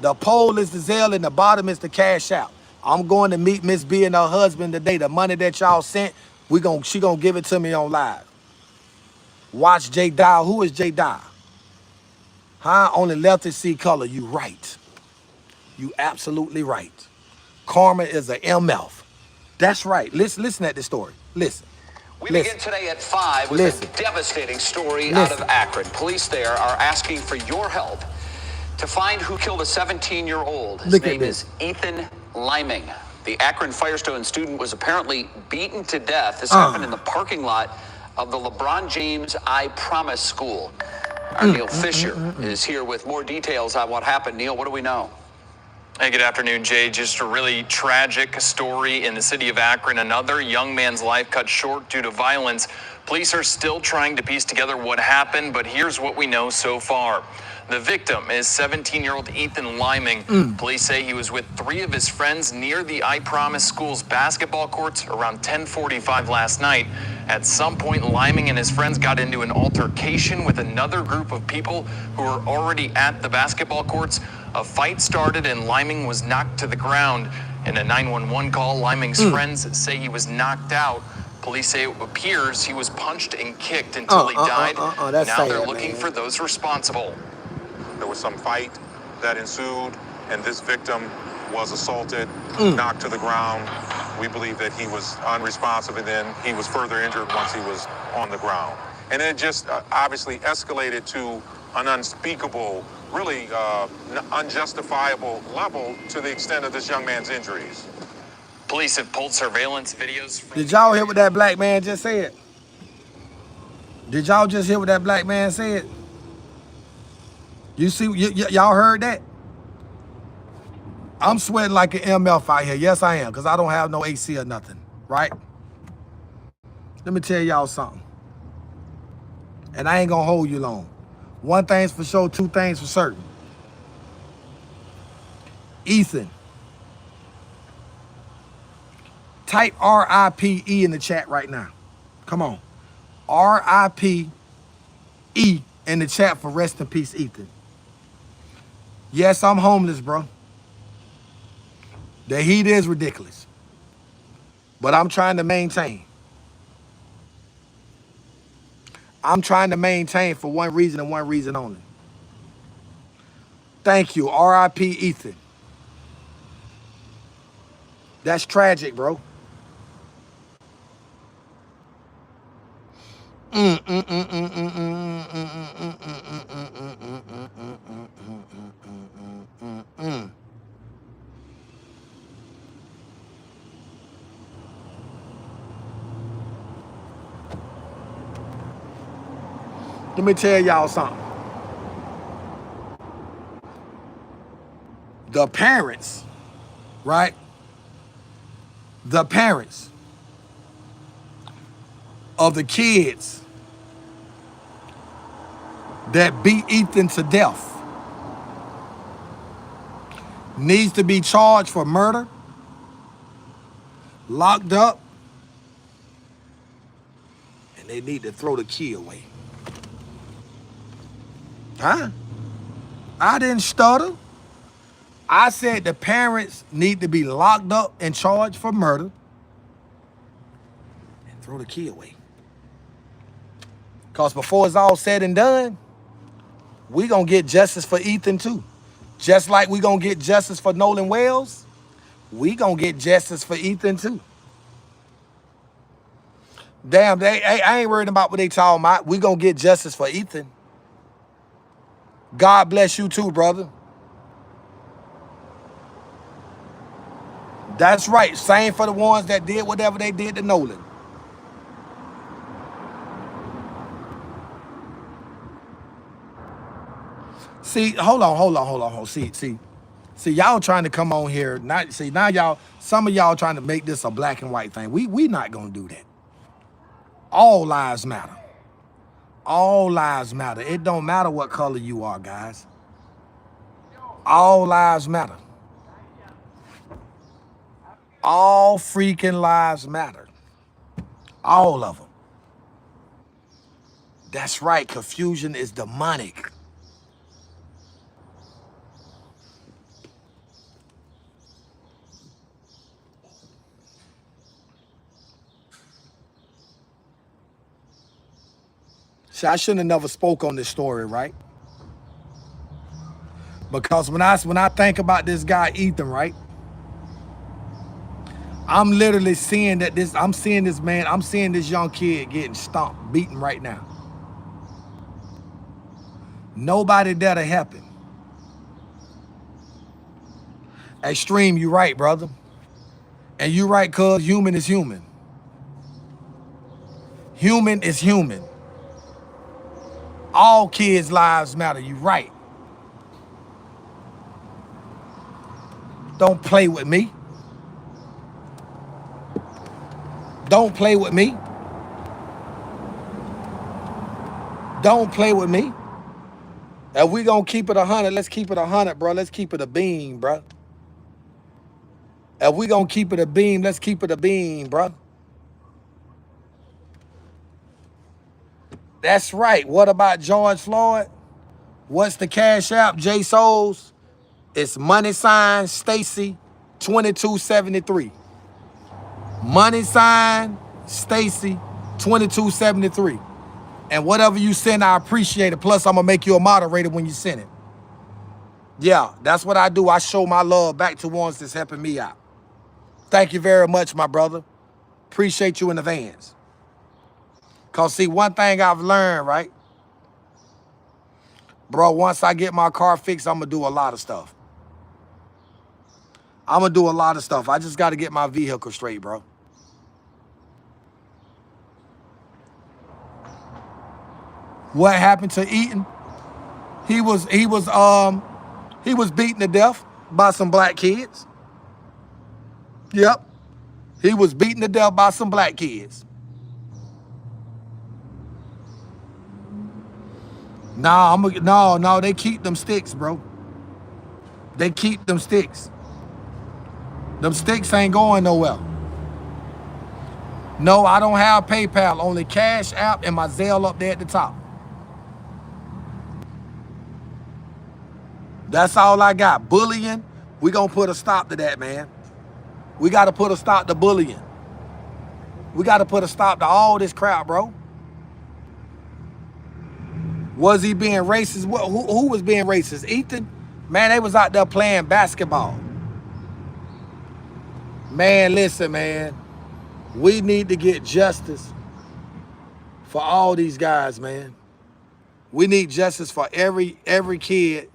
Speaker 1: The pole is the Zelle, and the bottom is the Cash App. I'm going to meet Miss B and her husband today. The money that y'all sent, she gonna give it to me on live. Watch J Dial. Who is J Dial? Huh? Only left to see color. You right. You absolutely right. Karma is a MF. That's right. Listen at this story. Listen.
Speaker 2: We begin today at 5 with a devastating story out of Akron. Police there are asking for your help to find who killed a 17-year-old. His name is Ethan Liming. The Akron Firestone student was apparently beaten to death. This happened in the parking lot of the LeBron James I Promise school. Our Neil Fisher is here with more details on what happened. Neil, what do we know?
Speaker 3: Hey, good afternoon, Jay. Just a really tragic story in the city of Akron. Another young man's life cut short due to violence. Police are still trying to piece together what happened, but here's what we know so far. The victim is 17-year-old Ethan Liming. Police say he was with 3 of his friends near the I Promise school's basketball courts around 10:45 last night. At some point, Liming and his friends got into an altercation with another group of people who were already at the basketball courts. A fight started and Liming was knocked to the ground. In a 911 call, Liming's friends say he was knocked out. Police say it appears he was punched and kicked until he died. Now they're looking for those responsible.
Speaker 4: There was some fight that ensued, and this victim was assaulted, knocked to the ground. We believe that he was unresponsive, and then he was further injured once he was on the ground. And it just obviously escalated to an unspeakable, really unjustifiable level to the extent of this young man's injuries.
Speaker 3: Police have pulled surveillance videos.
Speaker 1: Did y'all hear what that black man just said? Did y'all just hear what that black man said? You see, y'all heard that? I'm sweating like an MF out here. Yes, I am, because I don't have no AC or nothing, right? Let me tell y'all something. And I ain't gonna hold you long. One thing's for sure, two things for certain. Ethan, type R-I-P-E in the chat right now. Come on. R-I-P-E in the chat for rest in peace, Ethan. Yes, I'm homeless, bro. The heat is ridiculous. But I'm trying to maintain. I'm trying to maintain for one reason and one reason only. Thank you, R.I.P. Ethan. That's tragic, bro. Let me tell y'all something. The parents, right? The parents of the kids that beat Ethan to death needs to be charged for murder, locked up, and they need to throw the key away. Huh? I didn't stutter. I said the parents need to be locked up and charged for murder and throw the key away. Because before it's all said and done, we gonna get justice for Ethan too. Just like we gonna get justice for Nolan Wells, we gonna get justice for Ethan too. Damn, I ain't worried about what they talking about. We gonna get justice for Ethan. God bless you too, brother. That's right. Same for the ones that did whatever they did to Nolan. See, hold on. See, y'all trying to come on here. Now y'all, some of y'all trying to make this a black and white thing. We not gonna do that. All lives matter. All lives matter. It don't matter what color you are, guys. All lives matter. All freaking lives matter. All of them. That's right. Confusion is demonic. See, I shouldn't have never spoke on this story, right? Because when I think about this guy Ethan, right? I'm literally seeing that I'm seeing this young kid getting stomped, beaten right now. Nobody there to help him. Extreme, you right, brother. And you right, cuz human is human. Human is human. All kids' lives matter, you right. Don't play with me. Don't play with me. Don't play with me. If we gonna keep it 100, let's keep it 100, bro. Let's keep it a beam, bro. If we gonna keep it a beam, let's keep it a beam, bro. That's right. What about George Floyd? What's the cash app, J Souls? It's $ Stacy 2273. $ Stacy 2273. And whatever you send, I appreciate it. Plus, I'm gonna make you a moderator when you send it. Yeah, that's what I do. I show my love back to ones that's helping me out. Thank you very much, my brother. Appreciate you in advance. Cause see, one thing I've learned, right? Bro, once I get my car fixed, I'm gonna do a lot of stuff. I just gotta get my vehicle straight, bro. What happened to Ethan? He was beaten to death by some black kids. Yep. He was beaten to death by some black kids. No, they keep them sticks, bro. They keep them sticks. Them sticks ain't going nowhere. No, I don't have PayPal, only Cash App and my Zelle up there at the top. That's all I got. Bullying, we gonna put a stop to that, man. We gotta put a stop to bullying. We gotta put a stop to all this crap, bro. Was he being racist? Who was being racist? Ethan? Man, they was out there playing basketball. Man, listen, man. We need to get justice for all these guys, man. We need justice for every kid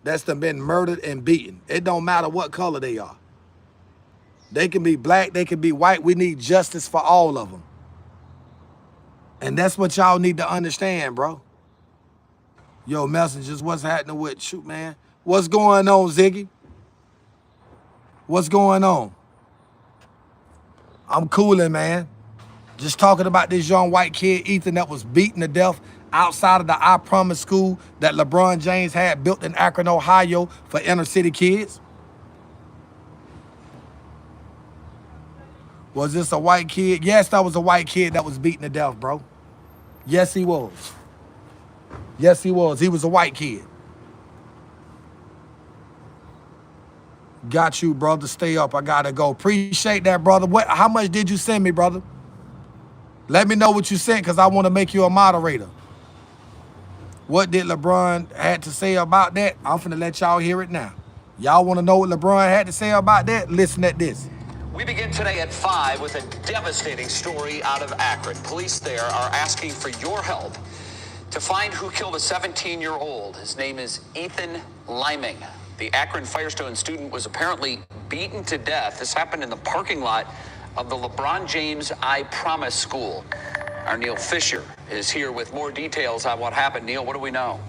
Speaker 1: that's been murdered and beaten. It don't matter what color they are. They can be black, they can be white. We need justice for all of them. And that's what y'all need to understand, bro. Yo, messengers, what's happening with, shoot, man? What's going on, Ziggy? What's going on? I'm cooling, man. Just talking about this young white kid, Ethan, that was beaten to death outside of the I Promise school that LeBron James had built in Akron, Ohio for inner city kids. Was this a white kid? Yes, that was a white kid that was beaten to death, bro. Yes, he was. Yes, he was. He was a white kid. Got you, brother. Stay up. I gotta go. Appreciate that, brother. How much did you send me, brother? Let me know what you sent, because I want to make you a moderator. What did LeBron had to say about that? I'm finna let y'all hear it now. Y'all want to know what LeBron had to say about that? Listen at this.
Speaker 2: We begin today at 5 with a devastating story out of Akron. Police there are asking for your help to find who killed a 17-year-old. His name is Ethan Liming. The Akron Firestone student was apparently beaten to death. This happened in the parking lot of the LeBron James I Promise school. Our Neil Fisher is here with more details on what happened. Neil, what do we know?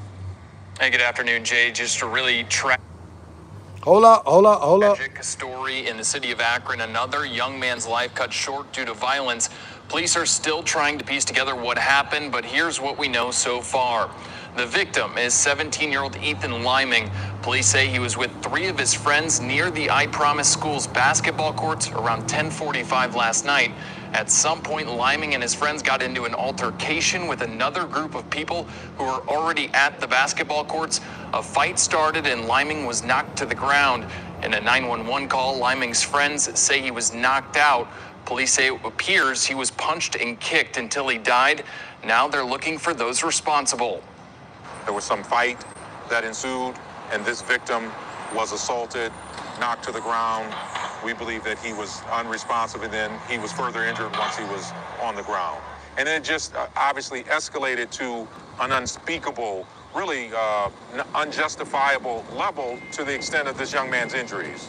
Speaker 3: Hey, good afternoon, Jay. Just a really
Speaker 1: Hold up.
Speaker 3: tragic story in the city of Akron. Another young man's life cut short due to violence. Police are still trying to piece together what happened, but here's what we know so far. The victim is 17-year-old Ethan Liming. Police say he was with 3 of his friends near the I Promise school's basketball courts around 10:45 last night. At some point, Liming and his friends got into an altercation with another group of people who were already at the basketball courts. A fight started and Liming was knocked to the ground. In a 911 call, Liming's friends say he was knocked out. Police say it appears he was punched and kicked until he died. Now they're looking for those responsible.
Speaker 4: There was some fight that ensued, and this victim was assaulted, knocked to the ground. We believe that he was unresponsive, and then he was further injured once he was on the ground. And it just obviously escalated to an unspeakable, really unjustifiable level to the extent of this young man's injuries.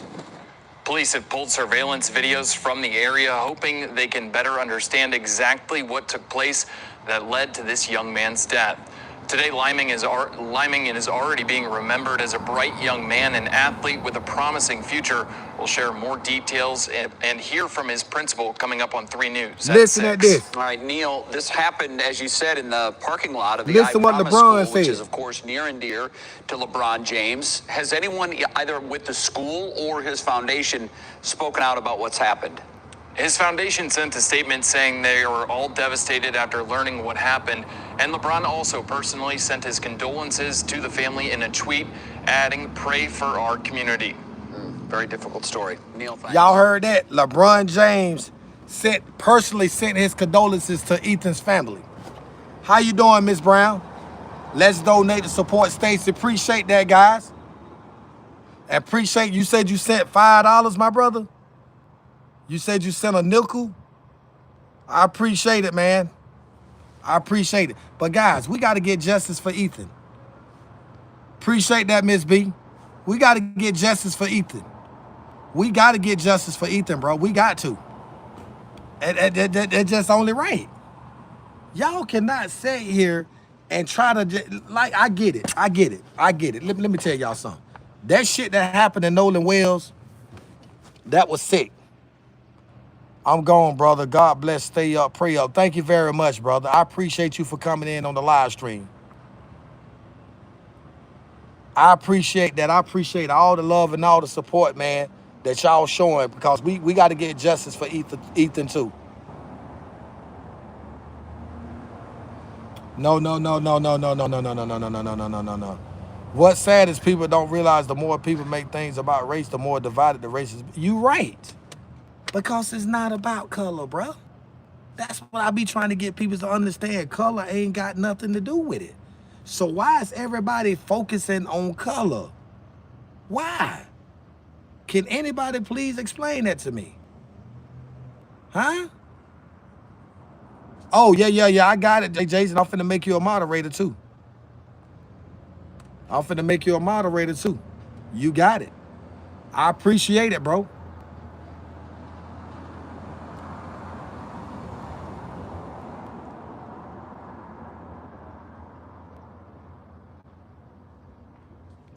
Speaker 3: Police have pulled surveillance videos from the area, hoping they can better understand exactly what took place that led to this young man's death. Today, Liming is already being remembered as a bright young man and athlete with a promising future. We'll share more details and hear from his principal coming up on 3 News.
Speaker 1: Listen at this.
Speaker 2: All right, Neil, this happened, as you said, in the parking lot of the
Speaker 1: Listen what
Speaker 2: I Promise
Speaker 1: LeBron
Speaker 2: school, which
Speaker 1: said.
Speaker 2: is, of course, near and dear to LeBron James. Has anyone, either with the school or his foundation, spoken out about what's happened?
Speaker 3: His foundation sent a statement saying they were all devastated after learning what happened, and LeBron also personally sent his condolences to the family in a tweet, adding, "Pray for our community."
Speaker 2: Very difficult story. Neil, thanks.
Speaker 1: Y'all heard that? LeBron James personally sent his condolences to Ethan's family. How you doing, Miss Brown? Let's donate to support Stacey. Appreciate that, guys. Appreciate, you said you sent $5, my brother? You said you sent a nickel? I appreciate it, man. I appreciate it. But guys, we got to get justice for Ethan. Appreciate that, Miss B. We got to get justice for Ethan. We got to get justice for Ethan, bro. We got to. It's just only right. Y'all cannot sit here and try to, like, I get it. Let me tell y'all something. That shit that happened to Nolan Wells, that was sick. I'm gone, brother. God bless. Stay up, pray up. Thank you very much, brother. I appreciate you for coming in on the live stream. I appreciate that. I appreciate all the love and all the support, man, that y'all showing, because we got to get justice for Ethan too. No. What's sad is people don't realize the more people make things about race, the more divided the race is. You right. Because it's not about color, bro. That's what I be trying to get people to understand. Color ain't got nothing to do with it. So why is everybody focusing on color? Why? Can anybody please explain that to me? Huh? Oh, yeah. I got it, Jason. I'm finna make you a moderator too. You got it. I appreciate it, bro.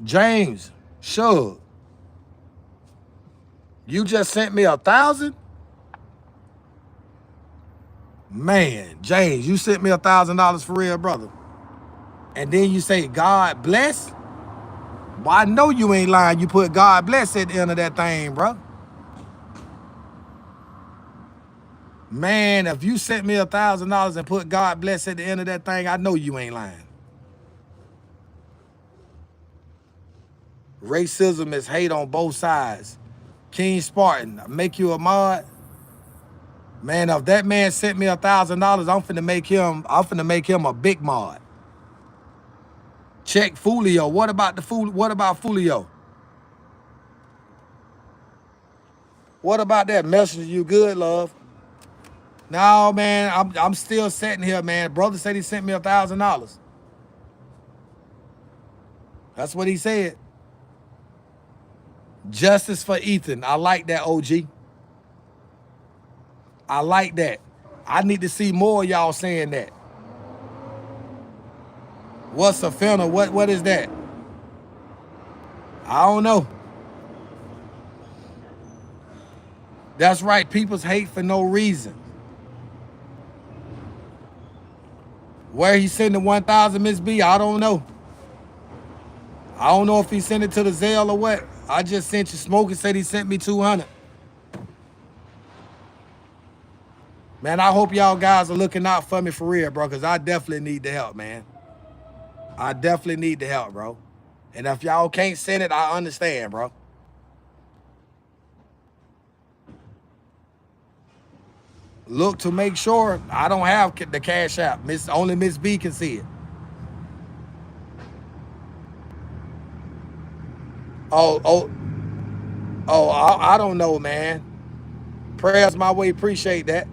Speaker 1: James, sure. You just sent me 1,000? Man, James, you sent me $1,000 for real, brother. And then you say, God bless? Well, I know you ain't lying. You put God bless at the end of that thing, bro. Man, if you sent me $1,000 and put God bless at the end of that thing, I know you ain't lying. Racism is hate on both sides. King Spartan, make you a mod. Man, if that man sent me $1,000, I'm finna make him a big mod. Check Fulio. What about Fulio? What about that messenger? You good, love? No, man, I'm still sitting here, man. Brother said he sent me $1,000. That's what he said. Justice for Ethan. I like that, OG. I like that. I need to see more of y'all saying that. What's a finna? What is that? I don't know. That's right. People's hate for no reason. Where he sending 1,000, Miss B, I don't know. I don't know if he sent it to the Zelle or what. I just sent you smoke and said he sent me 200. Man, I hope y'all guys are looking out for me for real, bro, because I definitely need the help, man. I definitely need the help, bro. And if y'all can't send it, I understand, bro. Look to make sure I don't have the cash app. Only Miss B can see it. I don't know, man. Prayers my way, appreciate that.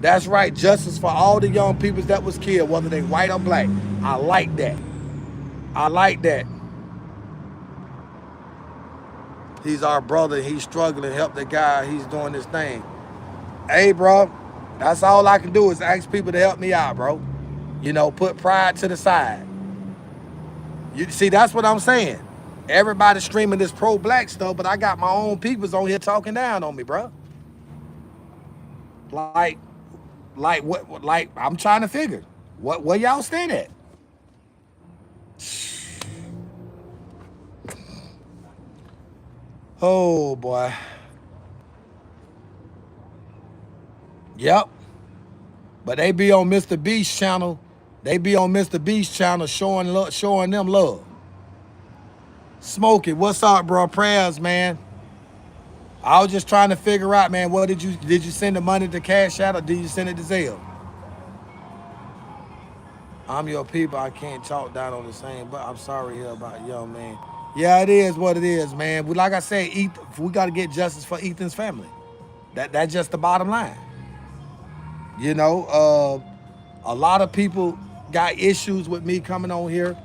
Speaker 1: That's right, justice for all the young people that was killed, whether they white or black. I like that. I like that. He's our brother. He's struggling. Help the guy. He's doing this thing. Hey, bro, that's all I can do is ask people to help me out, bro. You know, put pride to the side. You see, that's what I'm saying. Everybody's streaming this pro-black stuff, but I got my own peoples on here talking down on me, bro. Like what? Like, I'm trying to figure where y'all stand at. Oh boy. Yep. But they be on Mr. Beast's channel. Showing them love. Smokey, what's up, bro? Prayers, man. I was just trying to figure out, man, what did you send the money to Cash Out or did you send it to Zelle? I'm your people. I can't talk down on the same, but I'm sorry here about young man. Yeah, it is what it is, man. Like I said, we got to get justice for Ethan's family. That's just the bottom line. You know, a lot of people got issues with me coming on here,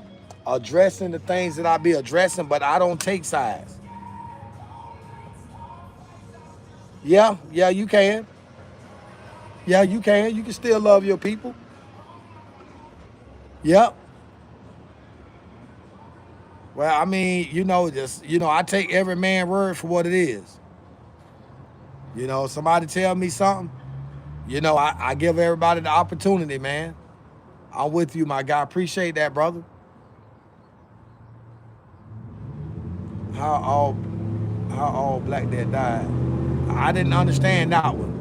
Speaker 1: addressing the things that I be addressing, but I don't take sides. Yeah, you can. Yeah, you can. You can still love your people. Yep. Well, I mean, just I take every man word for what it is. Somebody tell me something, I give everybody the opportunity, man. I'm with you, my guy. Appreciate that, brother. How all how all black that died. I didn't understand that one.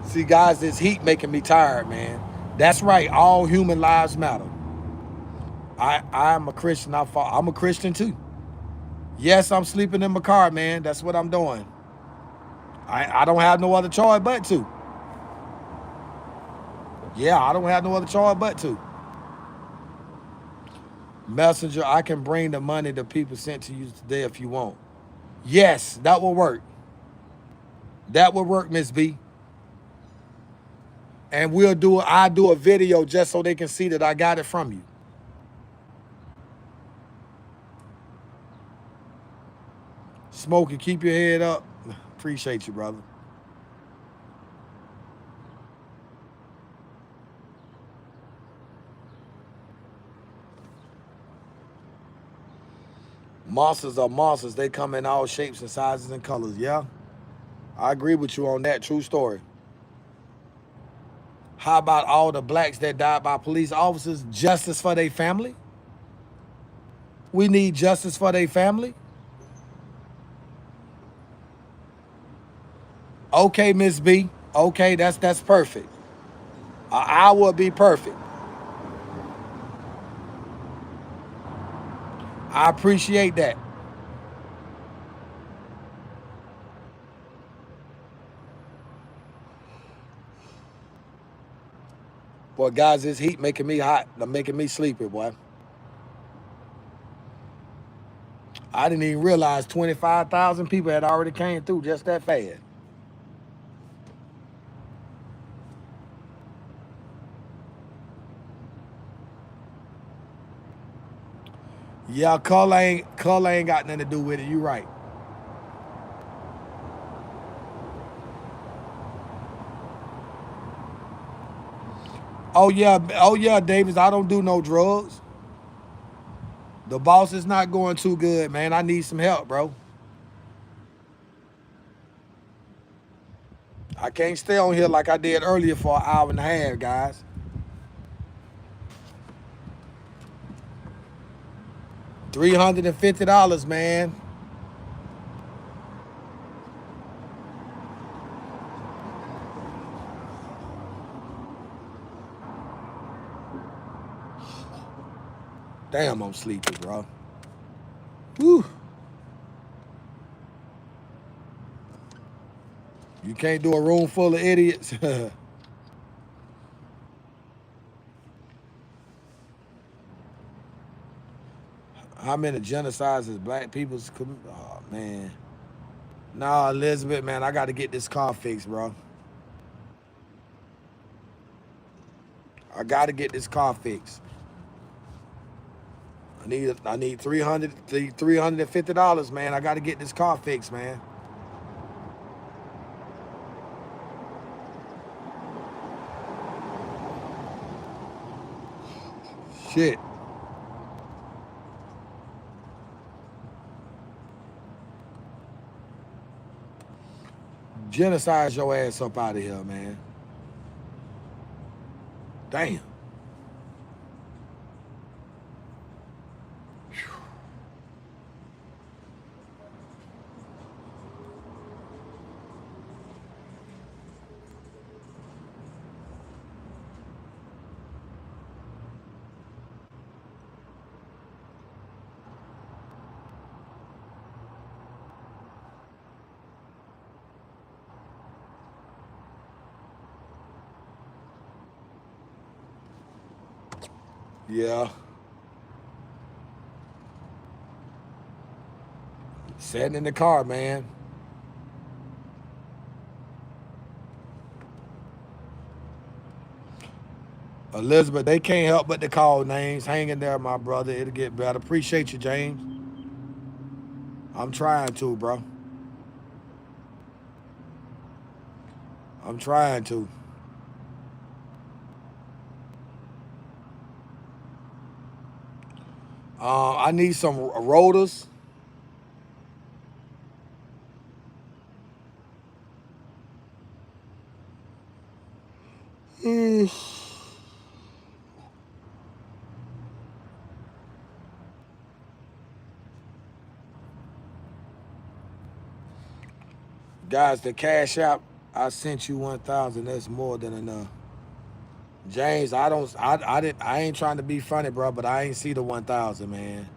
Speaker 1: See, guys, this heat making me tired, man. That's right. All human lives matter. I'm a Christian. I'm a Christian too. Yes, I'm sleeping in my car, man. That's what I'm doing. I don't have no other choice but to. Yeah, I don't have no other choice but to. Messenger, I can bring the money the people sent to you today if you want. Yes, that will work. That will work, Miss B. And I'll do a video just so they can see that I got it from you. Smokey, keep your head up. Appreciate you, brother. Monsters are monsters. They come in all shapes and sizes and colors. Yeah, I agree with you on that. True story. How about all the blacks that died by police officers? Justice for their family? We need justice for their family? Okay, Miss B. Okay, that's perfect. An hour would be perfect. I appreciate that. Boy, guys, this heat making me hot. Making me sleepy, boy. I didn't even realize 25,000 people had already came through just that fast. Yeah, color ain't got nothing to do with it. You right. Oh yeah, Davis. I don't do no drugs. The boss is not going too good, man. I need some help, bro. I can't stay on here like I did earlier for an hour and a half, guys. $350, man. Damn, I'm sleepy, bro. Whew. You can't do a room full of idiots. How many genocides is black people's? Oh, man. Nah, Elizabeth, man, I got to get this car fixed, bro. I got to get this car fixed. I need $350, man. I got to get this car fixed, man. Shit. Genocide your ass up out of here, man. Damn. Yeah. Sitting in the car, man. Elizabeth, they can't help but to call names. Hang in there, my brother. It'll get better. Appreciate you, James. I'm trying to, bro. I'm trying to. I need some rotors. Guys, the cash app, I sent you 1,000. That's more than enough. James, I ain't trying to be funny, bro, but I ain't see the 1,000, man.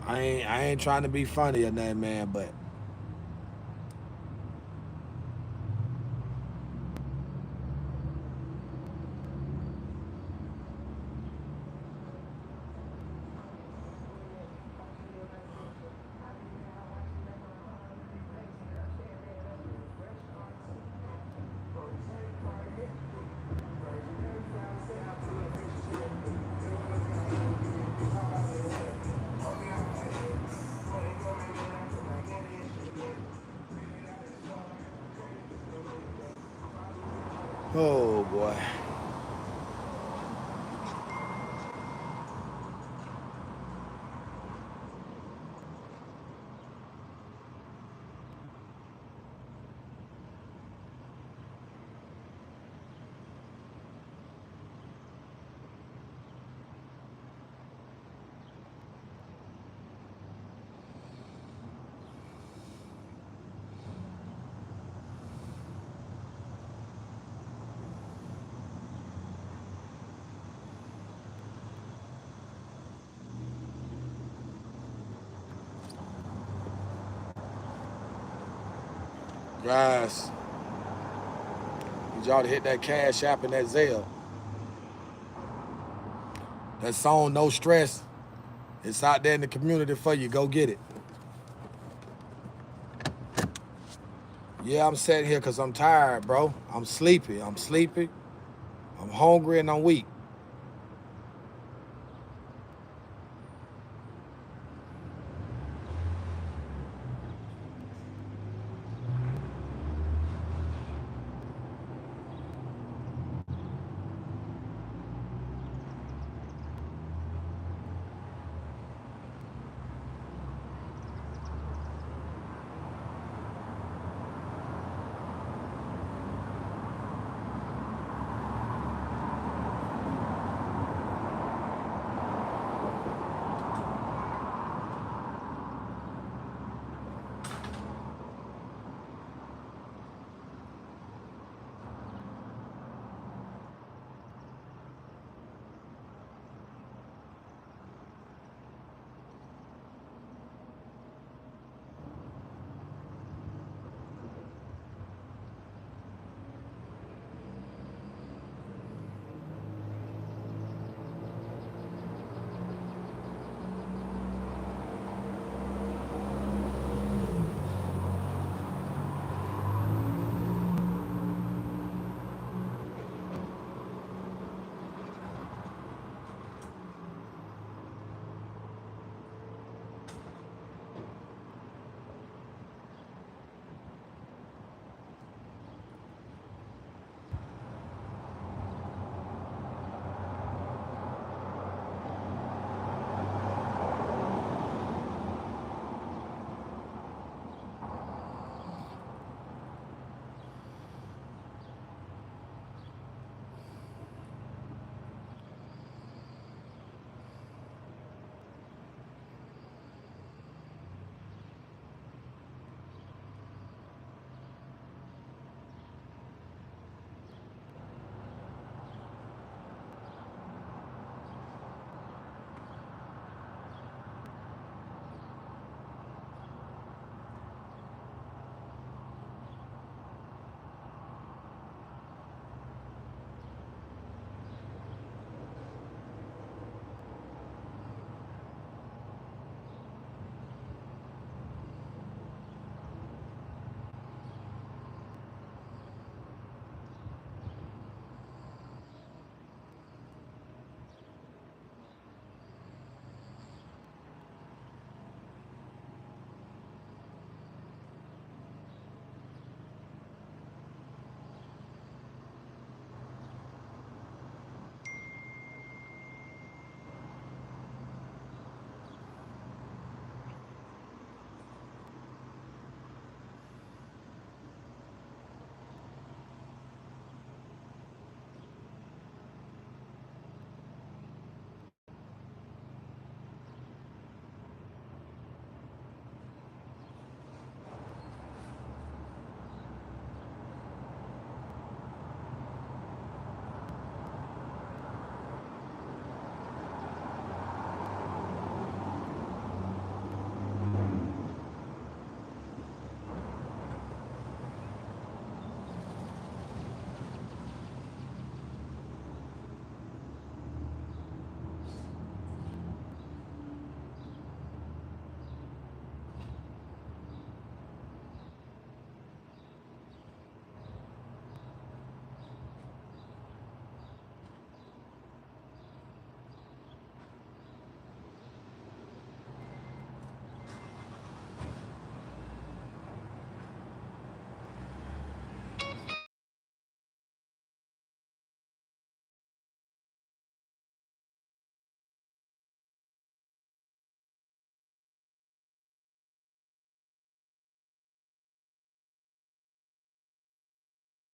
Speaker 1: I ain't trying to be funny or nothing, man, but oh boy. Guys, need y'all to hit that cash app and that Zelle. That song, No Stress, it's out there in the community for you. Go get it. Yeah, I'm sitting here because I'm tired, bro. I'm sleepy. I'm sleepy. I'm hungry and I'm weak.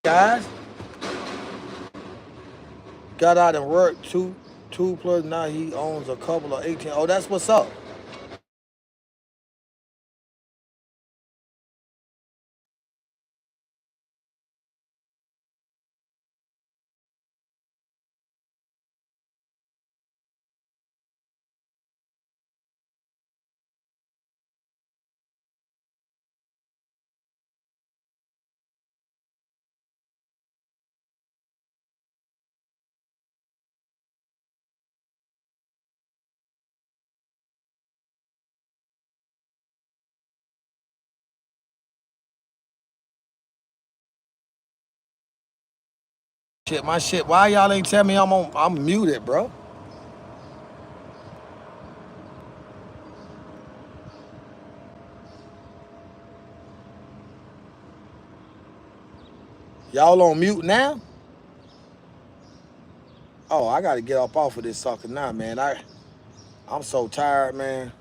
Speaker 1: guys. Got out and worked two plus. Now he owns a couple of 18. Oh, that's what's up. Shit, my shit. Why y'all ain't tell me I'm muted, bro? Y'all on mute now? Oh, I gotta get up off of this sucker now, man. I'm so tired, man.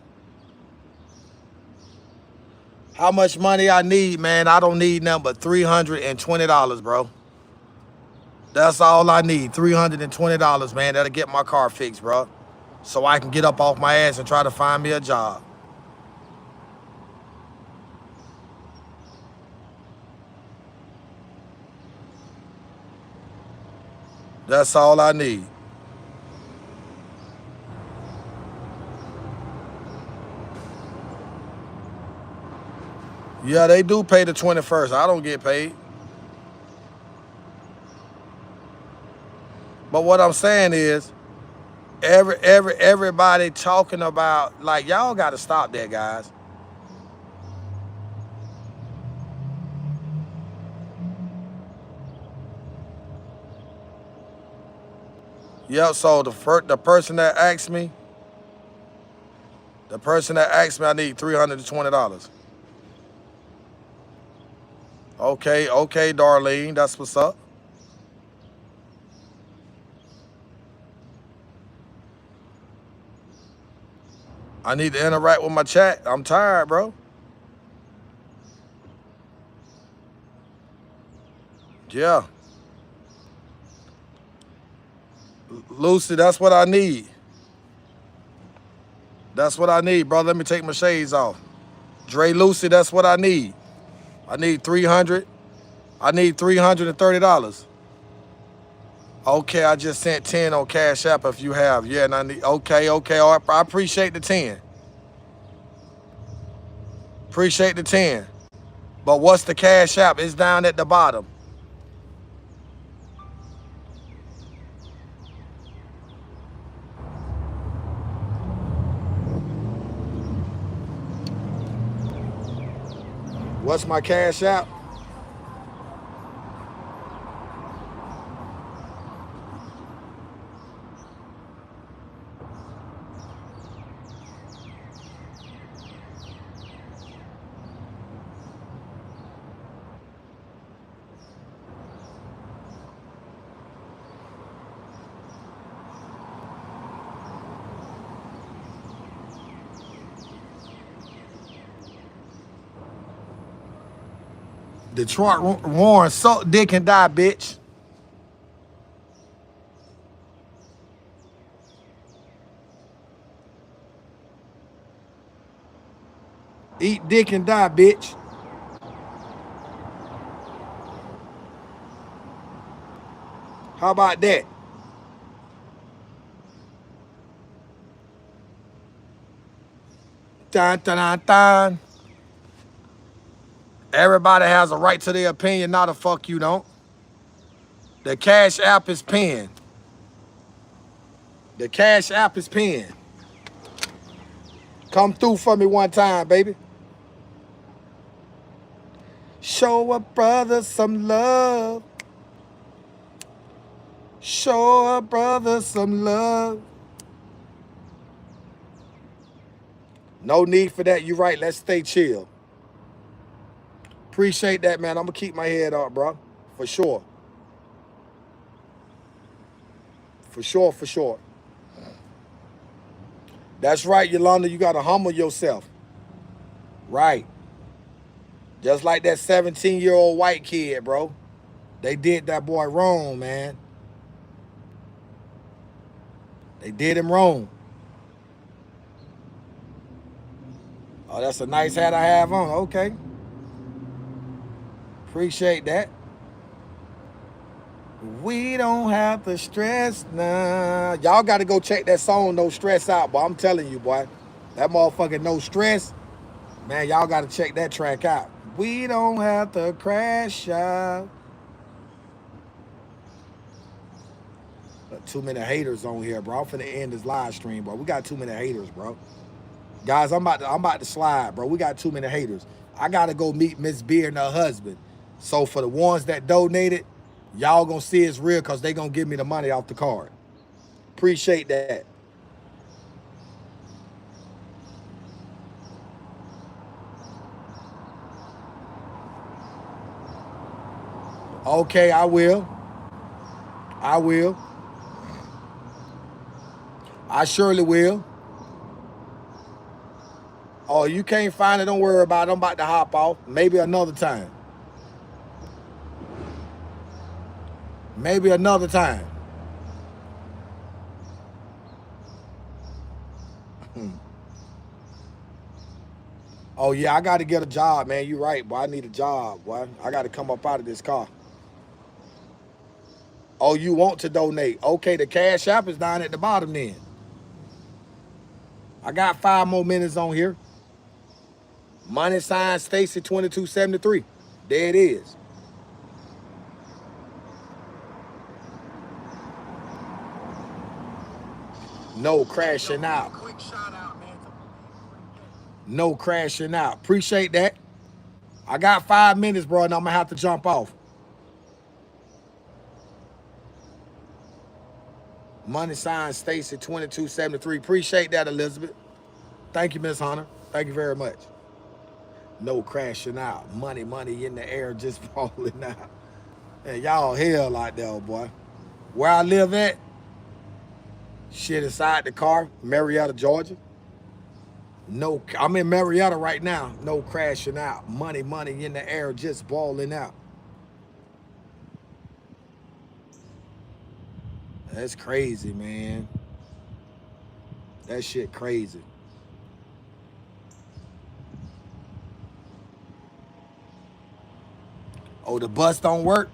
Speaker 1: How much money I need, man? I don't need nothing but $320, bro. That's all I need. $320, man. That'll get my car fixed, bro. So I can get up off my ass and try to find me a job. That's all I need. Yeah, they do pay the 21st. I don't get paid. But what I'm saying is, everybody talking about, like, y'all got to stop that, guys. Yeah, so the person that asked me, I need $320. Okay, Darlene, that's what's up. I need to interact with my chat. I'm tired, bro. Yeah. Lucy, that's what I need. That's what I need, bro. Let me take my shades off. Dre Lucy, that's what I need. I need $330. Okay, I just sent 10 on Cash App if you have. Yeah, and I need, okay. All right, I appreciate the 10. Appreciate the 10. But what's the Cash App? It's down at the bottom. What's my Cash App? Detroit Warren, suck dick and die, bitch. Eat dick and die, bitch. How about that? Dun, dun, dun, dun. Everybody has a right to their opinion, not a fuck you don't. The Cash App is pinned. The Cash App is pinned. Come through for me one time, baby. Show a brother some love. Show a brother some love. No need for that. You right. Let's stay chill. Appreciate that, man. I'm going to keep my head up, bro. For sure. For sure. That's right, Yolanda. You got to humble yourself. Right. Just like that 17-year-old white kid, bro. They did that boy wrong, man. They did him wrong. Oh, that's a nice hat I have on. Okay. Appreciate that. We don't have to stress now. Y'all got to go check that song No Stress out, boy. I'm telling you, boy. That motherfucking No Stress. Man, y'all got to check that track out. We don't have to crash out. Got too many haters on here, bro. I'm finna end this live stream, bro. We got too many haters, bro. Guys, I'm about to slide, bro. We got too many haters. I gotta go meet Miss Beard and her husband. So for the ones that donated, y'all gonna see it's real because they gonna give me the money off the card. Appreciate that. Okay, I will. I will. I surely will. Oh, you can't find it, don't worry about it. I'm about to hop off. Maybe another time. Maybe another time. Oh yeah, I gotta get a job, man. You right, boy. I need a job, boy. I gotta come up out of this car. Oh, you want to donate? Okay, the cash app is down at the bottom then. I got 5 more minutes on here. Money sign Stacy 2273. There it is. No crashing out. No crashing out. Appreciate that. I got 5 minutes, bro, and I'm gonna have to jump off. Money sign Stacy 2273. Appreciate that, Elizabeth. Thank you, Miss Hunter. Thank you very much. No crashing out. Money in the air, just falling out. And y'all hell out there, boy. Where I live at, shit inside the car, Marietta, Georgia. No, I'm in Marietta right now. No crashing out. Money in the air, just balling out. That's crazy, man. That shit crazy. Oh, the bus don't work?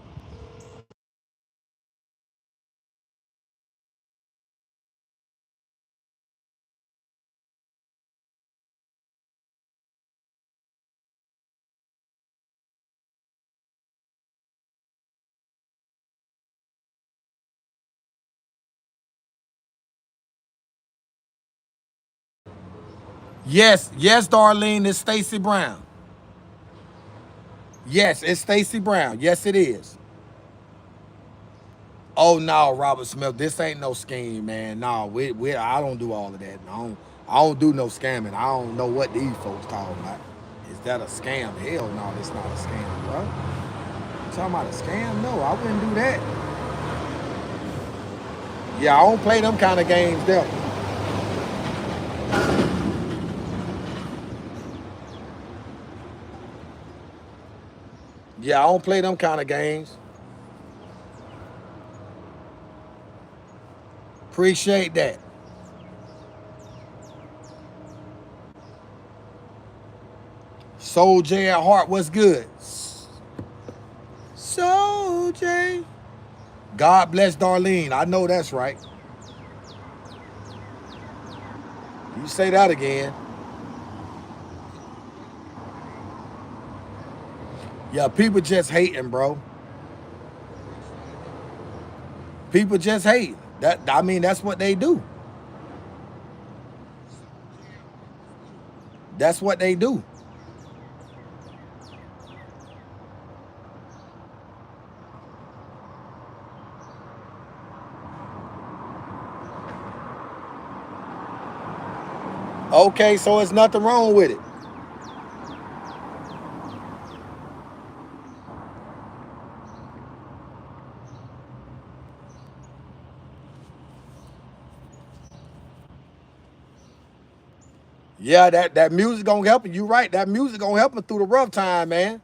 Speaker 1: Yes, Darlene, it's Stacy Brown. Yes, it's Stacy Brown. Yes, it is. Oh no, Robert Smith, this ain't no scheme, man. No, I don't do all of that. I don't do no scamming. I don't know what these folks talking about. Is that a scam? Hell no, it's not a scam, bro. You talking about a scam? No, I wouldn't do that. Yeah, I don't play them kind of games there. Yeah, I don't play them kind of games. Appreciate that. Soul J at heart, what's good? Soul J. God bless Darlene. I know that's right. You say that again. Yeah, people just hating, bro. People just hate. I mean, that's what they do. That's what they do. Okay, so it's nothing wrong with it. Yeah, that music gonna help you. You right. That music gonna help him through the rough time, man.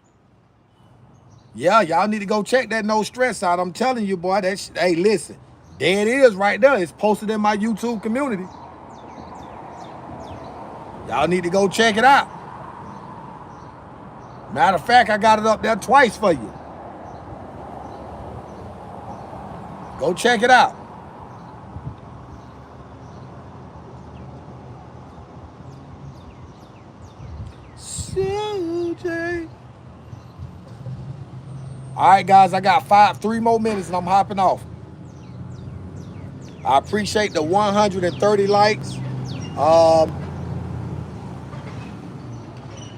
Speaker 1: Yeah, y'all need to go check that no stress out. I'm telling you, boy, that hey, listen, there it is right there. It's posted in my YouTube community. Y'all need to go check it out. Matter of fact, I got it up there twice for you. Go check it out. CJ. All right, guys, I got 3 more minutes and I'm hopping off. I appreciate the 130 likes.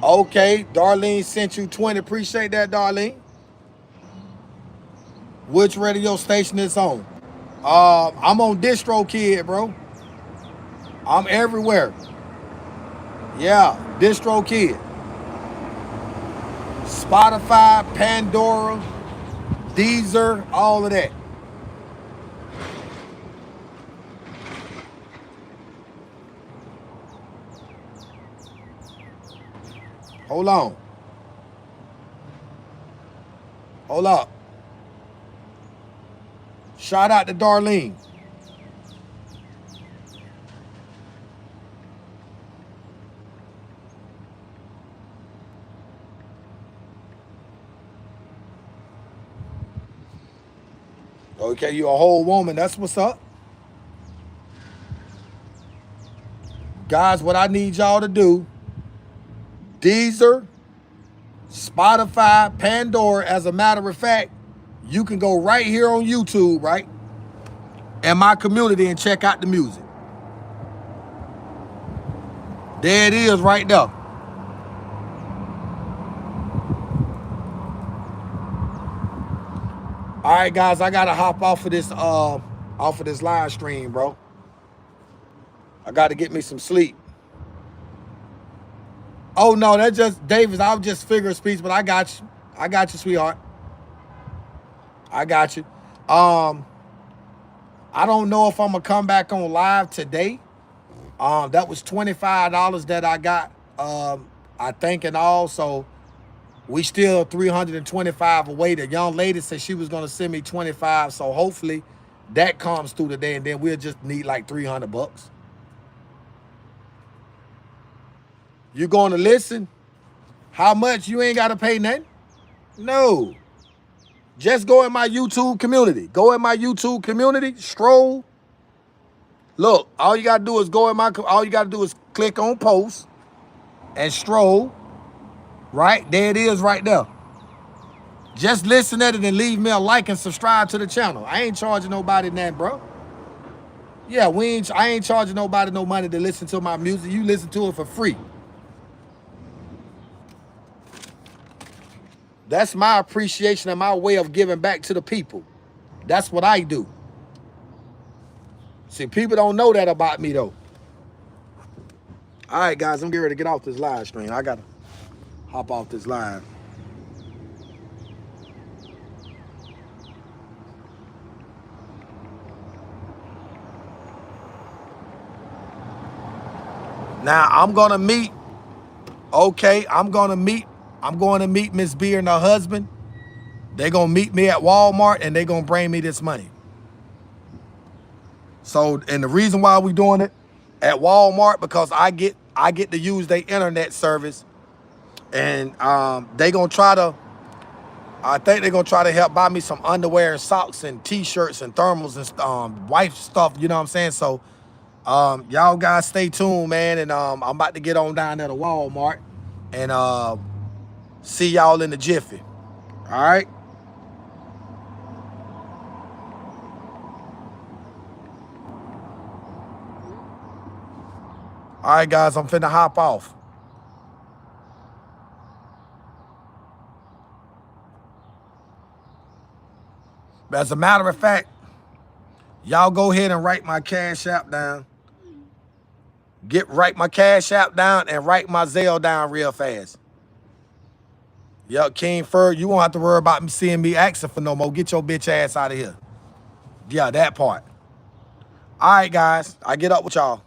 Speaker 1: Okay, Darlene sent you 20. Appreciate that, Darlene. Which radio station is on? I'm on DistroKid, bro. I'm everywhere. Yeah, DistroKid. Spotify, Pandora, Deezer, all of that. Hold on. Hold up. Shout out to Darlene. Okay, you a whole woman. That's what's up. Guys, what I need y'all to do, Deezer, Spotify, Pandora, as a matter of fact, you can go right here on YouTube, right? And my community and check out the music. There it is right there. All right, guys, I gotta hop off of this live stream, bro. I gotta get me some sleep. Oh no, that's just Davis. I was just figure of speech, but I got you. I got you, sweetheart. I got you. I don't know if I'm gonna come back on live today. That was $25 that I got. I think and all. So we still 325 away. The young lady said she was gonna send me 25. So hopefully that comes through today, and then we'll just need like 300 bucks. You gonna listen? How much? You ain't gotta pay nothing. No. Just go in my YouTube community. Go in my YouTube community, stroll. Look, all you gotta do is all you gotta do is click on post and stroll. Right? There it is right there. Just listen at it and leave me a like and subscribe to the channel. I ain't charging nobody that, bro. Yeah, I ain't charging nobody no money to listen to my music. You listen to it for free. That's my appreciation and my way of giving back to the people. That's what I do. See, people don't know that about me, though. All right, guys, I'm getting ready to get off this live stream. I got to hop off this live. Now, I'm going to meet Miss B and her husband. They're going to meet me at Walmart, and they're going to bring me this money. So, and the reason why we're doing it at Walmart, because I get to use their internet service, and I think they're going to try to help buy me some underwear and socks and t-shirts and thermals and wife stuff, you know what I'm saying? So y'all guys stay tuned, man, and I'm about to get on down there to Walmart and see y'all in the jiffy. All right? All right, guys, I'm finna hop off. As a matter of fact, y'all go ahead and write my Cash App down. Write my Cash App down and write my Zelle down real fast. Yo, King Fur, you won't have to worry about me seeing me asking for no more. Get your bitch ass out of here. Yeah, that part. All right, guys, I get up with y'all.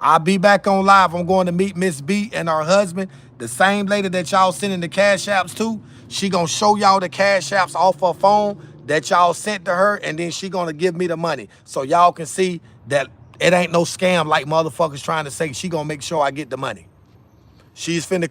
Speaker 1: I'll be back on live. I'm going to meet Miss B and her husband. the same lady that y'all sending the cash apps to, she gonna show y'all the cash apps off her phone that y'all sent to her, and then she gonna give me the money. So y'all can see that it ain't no scam like motherfuckers trying to say. She gonna make sure I get the money. She's finna